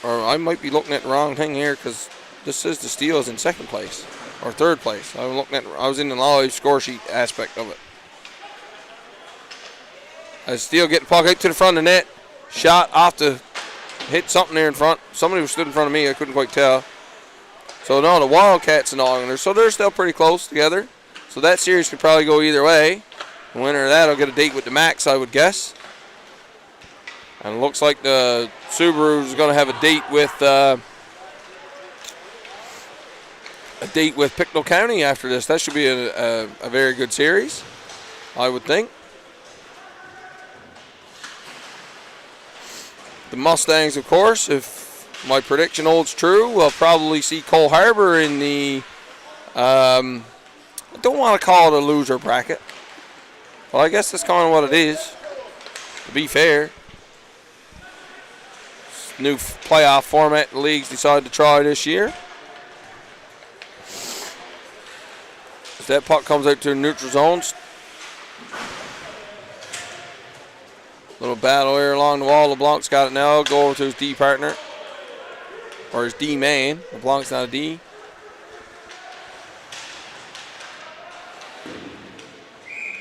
Or I might be looking at the wrong thing here, because this says the Steele is in second place or third place. I was in the live score sheet aspect of it. As Steele get the puck out to the front of the net. Shot off to hit something there in front. Somebody who stood in front of me, I couldn't quite tell. So no, the Wildcats and the Islanders. So they're still pretty close together. So that series could probably go either way. The winner of that will get a date with the Max, I would guess. And it looks like the Subaru is going to have a date with Pictou County after this. That should be a very good series, I would think. The Mustangs, of course, if my prediction holds true, will probably see Cole Harbour in the, I don't want to call it a loser bracket. Well, I guess that's kind of what it is, to be fair. New playoff format the leagues decided to try this year. As that puck comes out to the neutral zones. Little battle here along the wall. LeBlanc's got it now. Go over to his D partner. Or his D man. LeBlanc's not a D.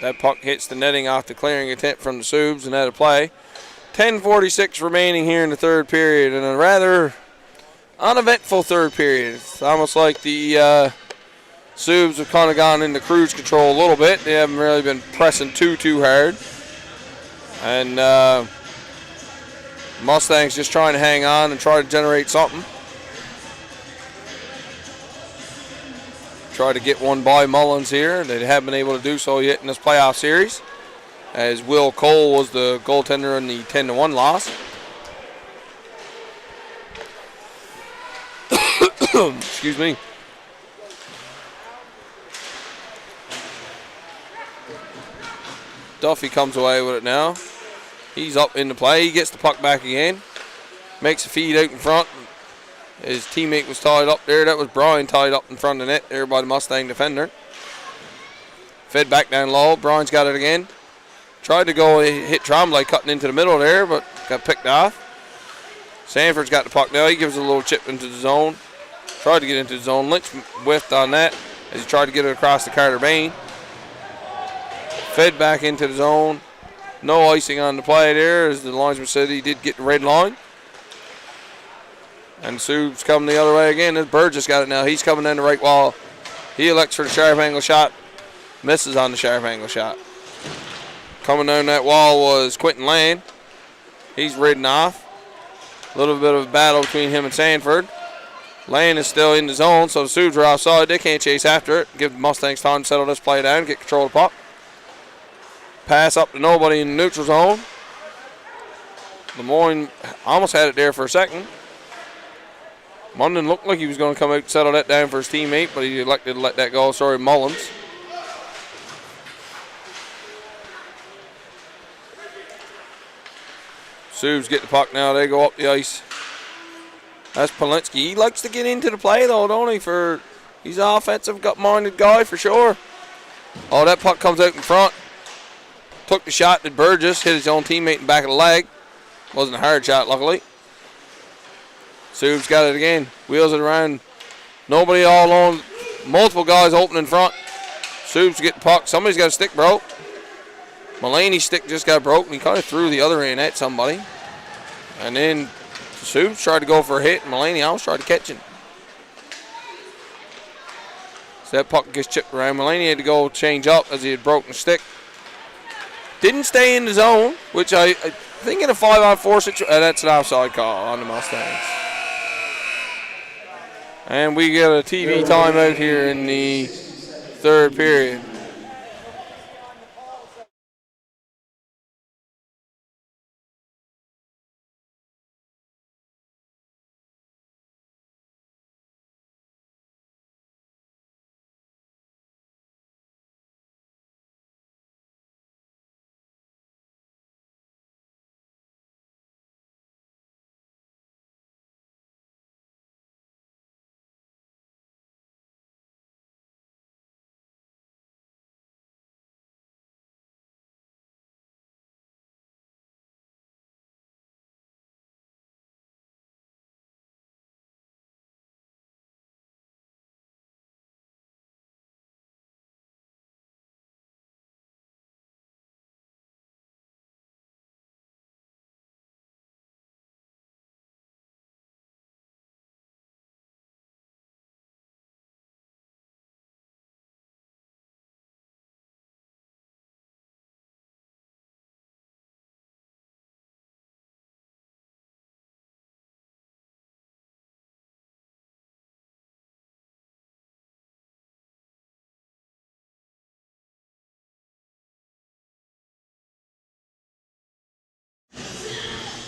That puck hits the netting off the clearing attempt from the Subs, and that'll play. 10:46 remaining here in the third period, and a rather uneventful third period. It's almost like the Subs have kind of gone into cruise control a little bit. They haven't really been pressing too hard. And Mustangs just trying to hang on and try to generate something. Try to get one by Mullins here. They haven't been able to do so yet in this playoff series, as Will Cole was the goaltender in the 10-1 loss. Excuse me. Duffy comes away with it now. He's up in the play. He gets the puck back again. Makes a feed out in front. His teammate was tied up there. That was Brian tied up in front of the net there by the Mustang defender. Fed back down low. Brian's got it again. Tried to go hit Trombley cutting into the middle there, but got picked off. Sanford's got the puck now. He gives it a little chip into the zone. Tried to get into the zone. Lynch whiffed on that as he tried to get it across the Carter Bain. Fed back into the zone. No icing on the play there, as the linesman said he did get the red line. And Sub's coming the other way again. This Burgess got it now. He's coming down the right wall. He elects for the sharp angle shot. Misses on the sharp angle shot. Coming down that wall was Quentin Land. He's ridden off. A little bit of a battle between him and Sanford. Lane is still in the zone, so the Subs are outside. They can't chase after it. Give the Mustangs time to settle this play down, get control of the puck. Pass up to nobody in the neutral zone. Lemoyne almost had it there for a second. Munden looked like he was going to come out and settle that down for his teammate, but he elected to let that go. Sorry, Mullins. Subs get the puck now. They go up the ice. That's Polinsky. He likes to get into the play, though, don't he? He's an offensive minded guy for sure. Oh, that puck comes out in front. Took the shot at Burgess. Hit his own teammate in the back of the leg. Wasn't a hard shot, luckily. Subs got it again. Wheels it around. Nobody all alone. Multiple guys open in front. Subs get the puck. Somebody's got a stick broke. Mulaney's stick just got broken. He kind of threw the other end at somebody. And then Subs tried to go for a hit, and Mulaney almost tried to catch him. So that puck gets chipped around. Mulaney had to go change up as he had broken the stick. Didn't stay in the zone, which I think in a 5-on-4 situation, that's an offside call on the Mustangs. And we get a TV timeout here in the third period.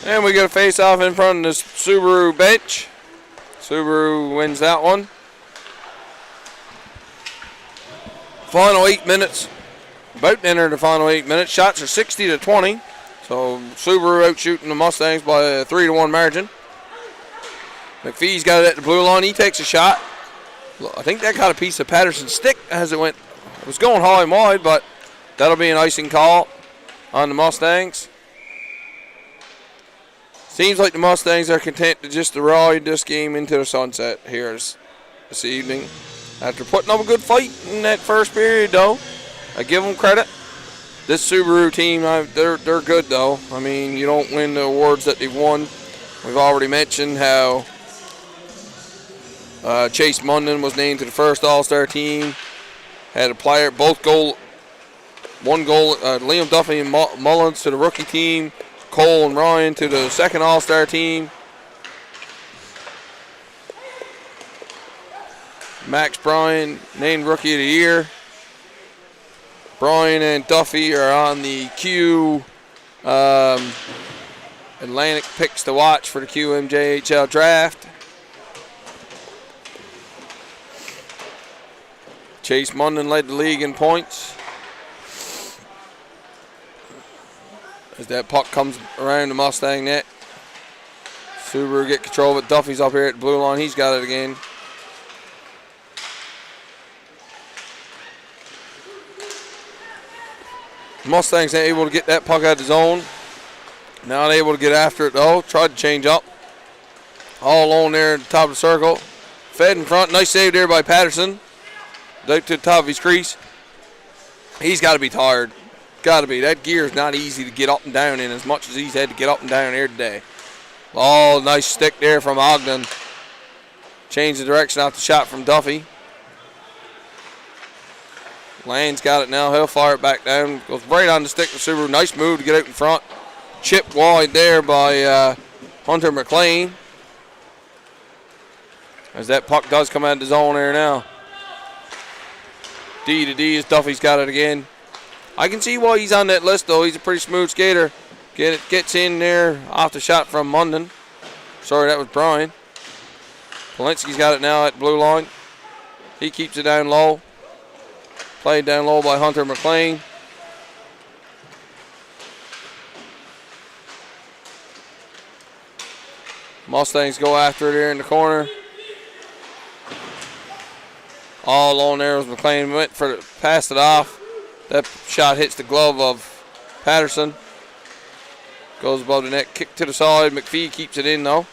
And we get a face-off in front of the Subaru bench. Subaru wins that one. Final 8 minutes. About to enter the final 8 minutes. Shots are 60-20. So Subaru out shooting the Mustangs by a 3-1 margin. McPhee's got it at the blue line. He takes a shot. I think that got a piece of Patterson's stick as it went. It was going high and wide, but that'll be an icing call on the Mustangs. Seems like the Mustangs are content to just ride this game into the sunset here this evening. After putting up a good fight in that first period, though, I give them credit. This Subaru team, they're good, though. I mean, you don't win the awards that they've won. We've already mentioned how Chase Munden was named to the first All-Star team. Had a player, one goal, Liam Duffy and Mullins to the rookie team. Cole and Ryan to the second All-Star team. Max Bryan named Rookie of the Year. Bryan and Duffy are on the Q Atlantic picks to watch for the QMJHL draft. Chase Munden led the league in points. As that puck comes around the Mustang net. Subaru get control of it. Duffy's up here at the blue line. He's got it again. Mustangs ain't able to get that puck out of the zone. Not able to get after it, though. Tried to change up. All alone there at the top of the circle. Fed in front. Nice save there by Patterson. Out to the top of his crease. He's got to be tired. Got to be. That gear is not easy to get up and down in as much as he's had to get up and down here today. Oh, nice stick there from Ogden. Change the direction off the shot from Duffy. Lane's got it now. He'll fire it back down. Goes right on the stick of Subaru. Nice move to get out in front. Chipped wide there by Hunter McLean. As that puck does come out of the zone there now. D to D as Duffy's got it again. I can see why he's on that list, though. He's a pretty smooth skater. Gets in there off the shot from Munden. Sorry, that was Brian. Polinsky's got it now at blue line. He keeps it down low. Played down low by Hunter McLean. Mustangs go after it here in the corner. All alone there was McLean. Passed it off. That shot hits the glove of Patterson. Goes above the net. Kick to the side. McPhee keeps it in, though.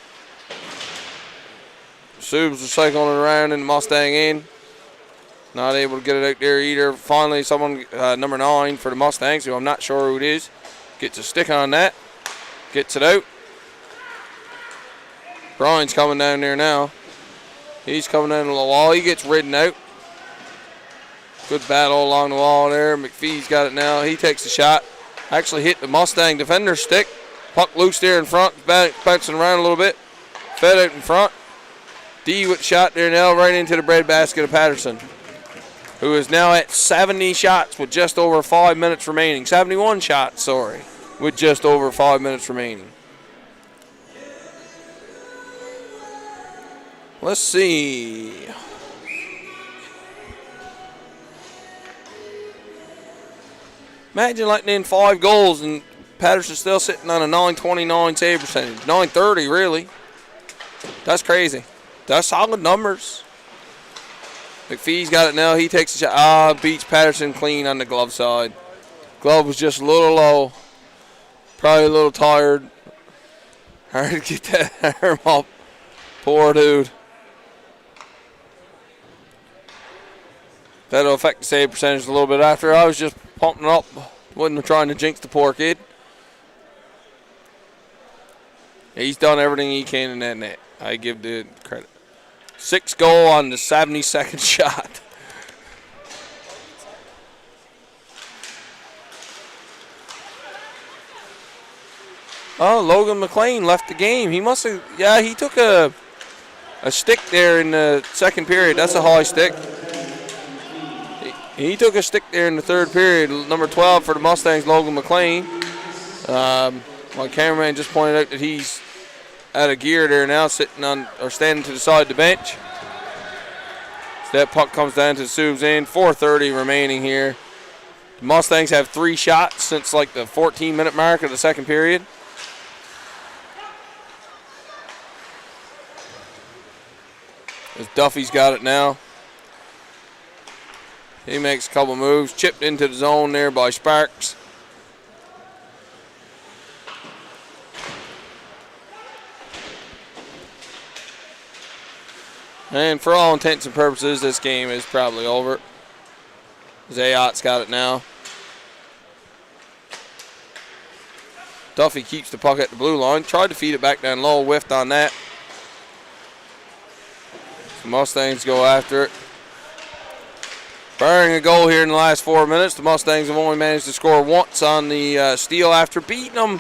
Subs are cycling it around in the Mustang in. Not able to get it out there either. Finally, someone, number 9 for the Mustangs, who I'm not sure who it is, gets a stick on that. Gets it out. Brian's coming down there now. He's coming down the wall. He gets ridden out. Good battle along the wall there. McPhee's got it now. He takes the shot. Actually hit the Mustang defender's stick. Puck loose there in front. Bouncing around a little bit. Fed out in front. D with the shot there now right into the breadbasket of Patterson, who is now at 70 shots with just over 5 minutes remaining. 71 shots, sorry, with just over 5 minutes remaining. Let's see. Imagine letting in 5 goals and Patterson's still sitting on a .929 save percentage. .930, really. That's crazy. That's solid numbers. McPhee's got it now. He takes a shot. Beats Patterson clean on the glove side. Glove was just a little low. Probably a little tired. Hard to get that arm up. Poor dude. That'll affect the save percentage a little bit after. I was just pumping up. Wasn't trying to jinx the poor kid. He's done everything he can in that net. I give the credit. 6 goal on the 72nd shot. Oh, Logan McLean left the game. He must have, yeah, he took a stick there in the second period. That's a high stick. He took a stick there in the third period. Number 12 for the Mustangs, Logan McLean. My cameraman just pointed out that he's out of gear there now, sitting on or standing to the side of the bench. So that puck comes down to the Subs in. 4:30 remaining here. The Mustangs have 3 shots since like the 14-minute mark of the second period. As Duffy's got it now. He makes a couple moves. Chipped into the zone there by Sparks. And for all intents and purposes, this game is probably over. Zayot's got it now. Duffy keeps the puck at the blue line. Tried to feed it back down low. Whiffed on that. The Mustangs go after it. Barring a goal here in the last 4 minutes, the Mustangs have only managed to score once on the Steele after beating them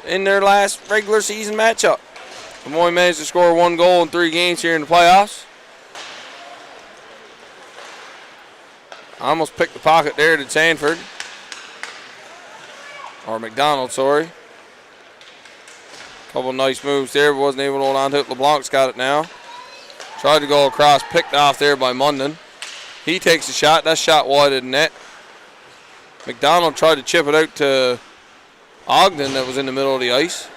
in their last regular season matchup. They've only managed to score 1 goal in 3 games here in the playoffs. I almost picked the pocket there to Sanford. Or McDonald, sorry. Couple nice moves there, but wasn't able to hold on to it. LeBlanc's got it now. Tried to go across, picked off there by Munden. He takes a shot. That's shot wide of the net. McDonald tried to chip it out to Ogden that was in the middle of the ice.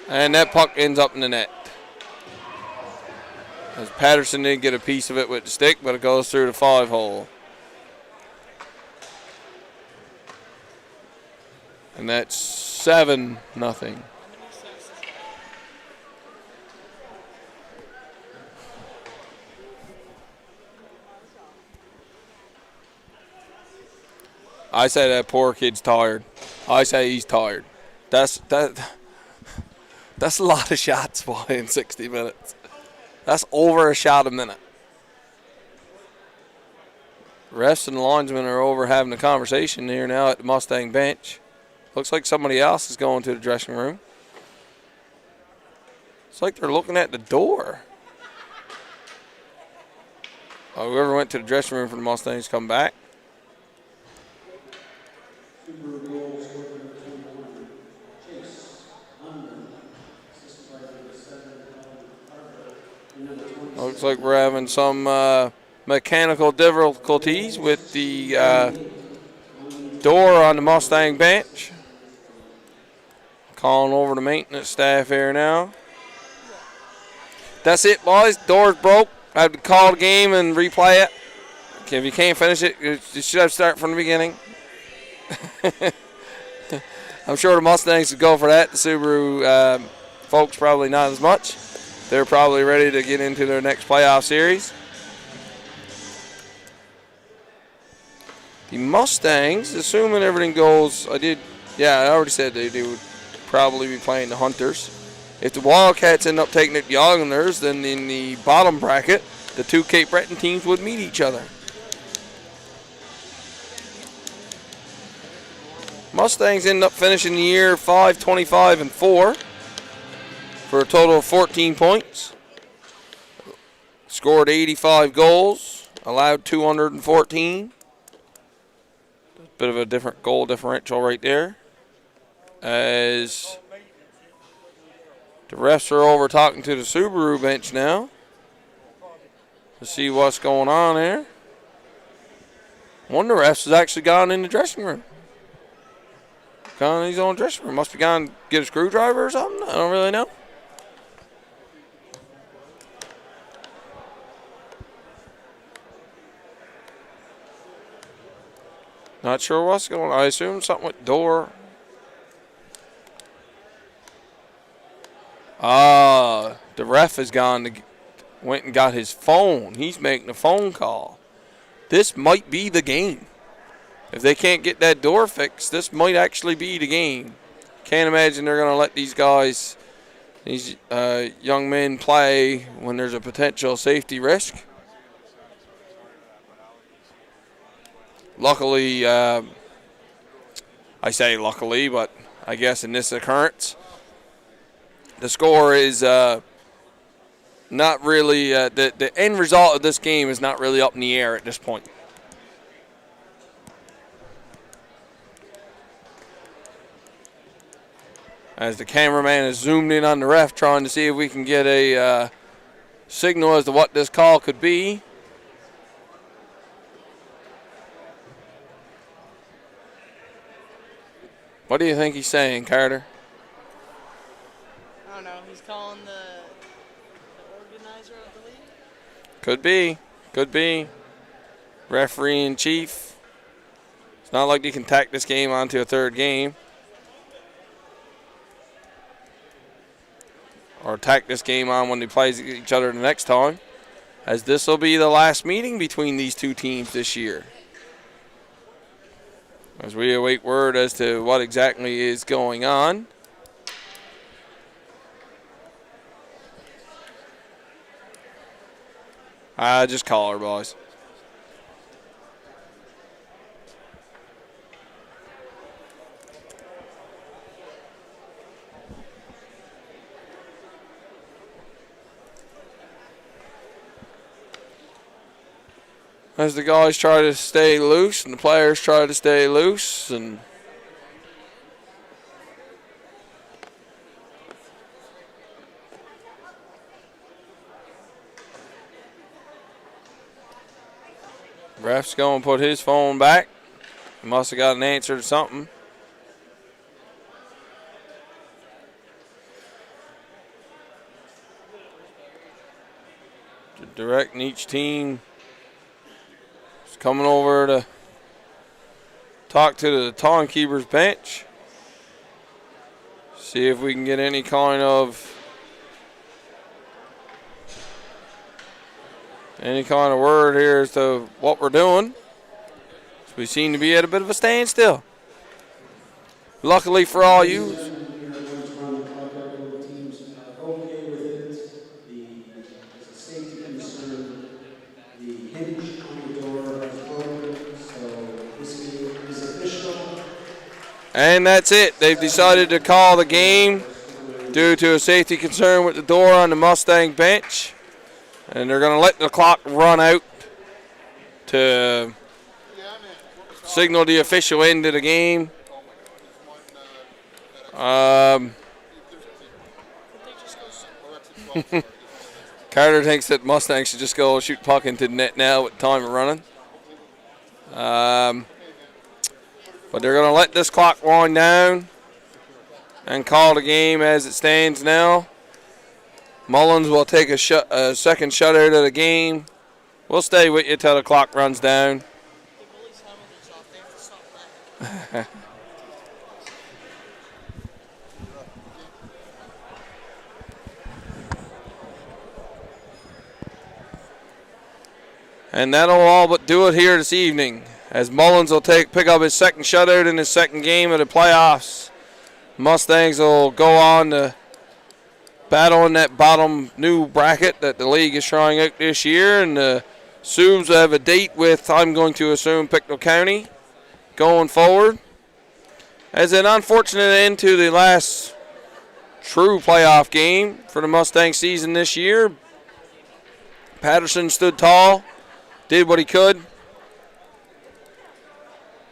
And that puck ends up in the net. As Patterson didn't get a piece of it with the stick, but it goes through the 5-hole. And that's 7-0. I say that poor kid's tired. I say he's tired. That's a lot of shots in 60 minutes. That's over a shot a minute. Refs and linesmen are over having a conversation here now at the Mustang bench. Looks like somebody else is going to the dressing room. It's like they're looking at the door. Whoever went to the dressing room for the Mustangs come back. Subaru goals for number 21, Chase London, assisted by number 7, Harper, and number 26. Looks like we're having some mechanical difficulties with the door on the Mustang bench. Calling over the maintenance staff here now. That's it, boys. Door's broke. I have to call the game and replay it. Okay, if you can't finish it, you should have to start from the beginning. I'm sure the Mustangs would go for that. The Subaru folks probably not as much. They're probably ready to get into their next playoff series. The Mustangs, assuming everything goes, I already said they would probably be playing the Hunters. If the Wildcats end up taking it the Islanders, then in the bottom bracket, the two Cape Breton teams would meet each other. Mustangs end up finishing the year 5-25-4 for a total of 14 points. Scored 85 goals, allowed 214. Bit of a different goal differential right there. As the refs are over talking to the Subaru bench now to see what's going on there. One of the refs has actually gone in the dressing room. Gone in his own dressing room. Must be gone to get a screwdriver or something. I don't really know. Not sure what's going on. I assume something with door. The ref has went and got his phone. He's making a phone call. This might be the game. If they can't get that door fixed, this might actually be the game. Can't imagine they're going to let these guys, these young men play when there's a potential safety risk. Luckily, I say luckily, but I guess in this occurrence, the score is not really, the end result of this game is not really up in the air at this point. As the cameraman is zoomed in on the ref trying to see if we can get a signal as to what this call could be. What do you think he's saying, Carter? I don't know. He's calling the organizer of the league? Could be. Could be. Referee in chief. It's not like you can tack this game onto a third game. Or tack this game on when they play each other the next time. As this will be the last meeting between these two teams this year. As we await word as to what exactly is going on. Just call her, boys. As the guys try to stay loose and the players try to stay loose, and ref's going to put his phone back. He must have got an answer to something. Directing each team. Coming over to talk to the timekeeper's bench. See if we can get any kind of word here as to what we're doing. We seem to be at a bit of a standstill. Luckily for all you. And that's it. They've decided to call the game due to a safety concern with the door on the Mustang bench. And they're going to let the clock run out to signal the official end of the game. Carter thinks that Mustangs should just go shoot puck into the net now with time of running. But they're going to let this clock wind down and call the game as it stands now. Mullins will take a second shutout of the game. We'll stay with you till the clock runs down. The goalie's helmet is off. They have to stop that. And that'll all but do it here this evening, as Mullins will pick up his second shutout in his second game of the playoffs. Mustangs will go on to battle in that bottom new bracket that the league is trying out this year, and the Subs will have a date with, I'm going to assume, Pictou County going forward. As an unfortunate end to the last true playoff game for the Mustang season this year, Patterson stood tall, did what he could,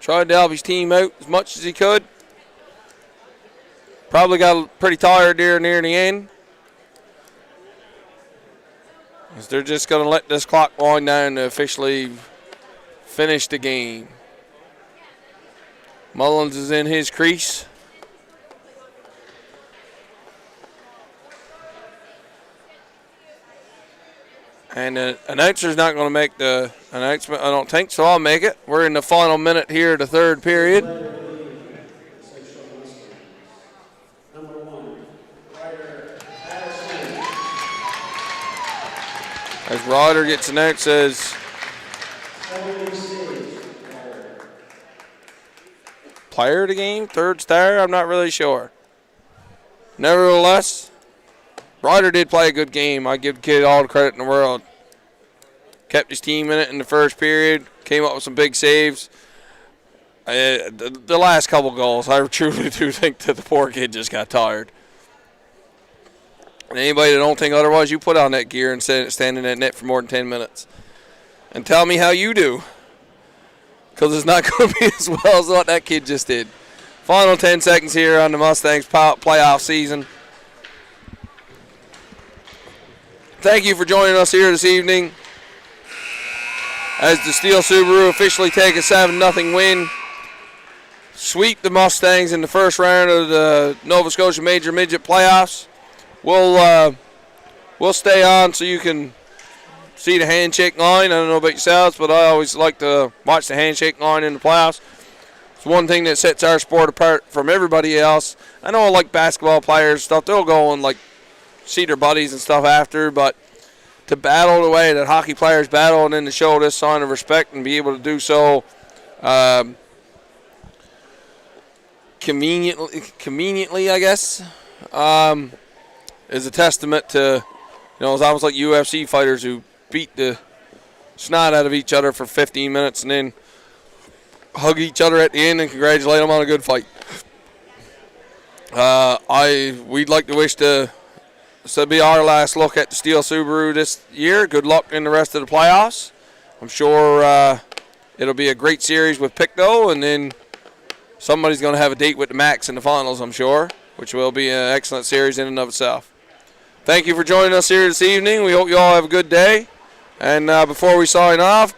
tried to help his team out as much as he could. Probably got pretty tired there near the end, as they're just going to let this clock wind down to officially finish the game. Mullins is in his crease. And the announcer's not going to make the announcement, I don't think, so I'll make it. We're in the final minute here of the third period. Number 1, Ryder Patterson. As Ryder gets announced as 76, player of the game, third star, I'm not really sure. Nevertheless, Ryder did play a good game. I give the kid all the credit in the world. Kept his team in it in the first period, came up with some big saves. The last couple goals, I truly do think that the poor kid just got tired. And anybody that don't think otherwise, you put on that gear and stand in that net for more than 10 minutes. And tell me how you do. Because it's not going to be as well as what that kid just did. Final 10 seconds here on the Mustangs playoff season. Thank you for joining us here this evening as the Steele Subaru officially take a 7-0 win, sweep the Mustangs in the first round of the Nova Scotia Major Midget playoffs. We'll stay on so you can see the handshake line. I don't know about yourselves, but I always like to watch the handshake line in the playoffs. It's one thing that sets our sport apart from everybody else. I know, like basketball players and stuff, they'll go and like see their buddies and stuff after, but to battle the way that hockey players battle and then to show this sign of respect and be able to do so conveniently, I guess, is a testament to, it's almost like UFC fighters who beat the snot out of each other for 15 minutes and then hug each other at the end and congratulate them on a good fight. We'd like to wish this will be our last look at the Steele Subaru this year. Good luck in the rest of the playoffs. I'm sure it'll be a great series with Pictou, and then somebody's going to have a date with the Max in the finals, I'm sure, which will be an excellent series in and of itself. Thank you for joining us here this evening. We hope you all have a good day. And before we sign off,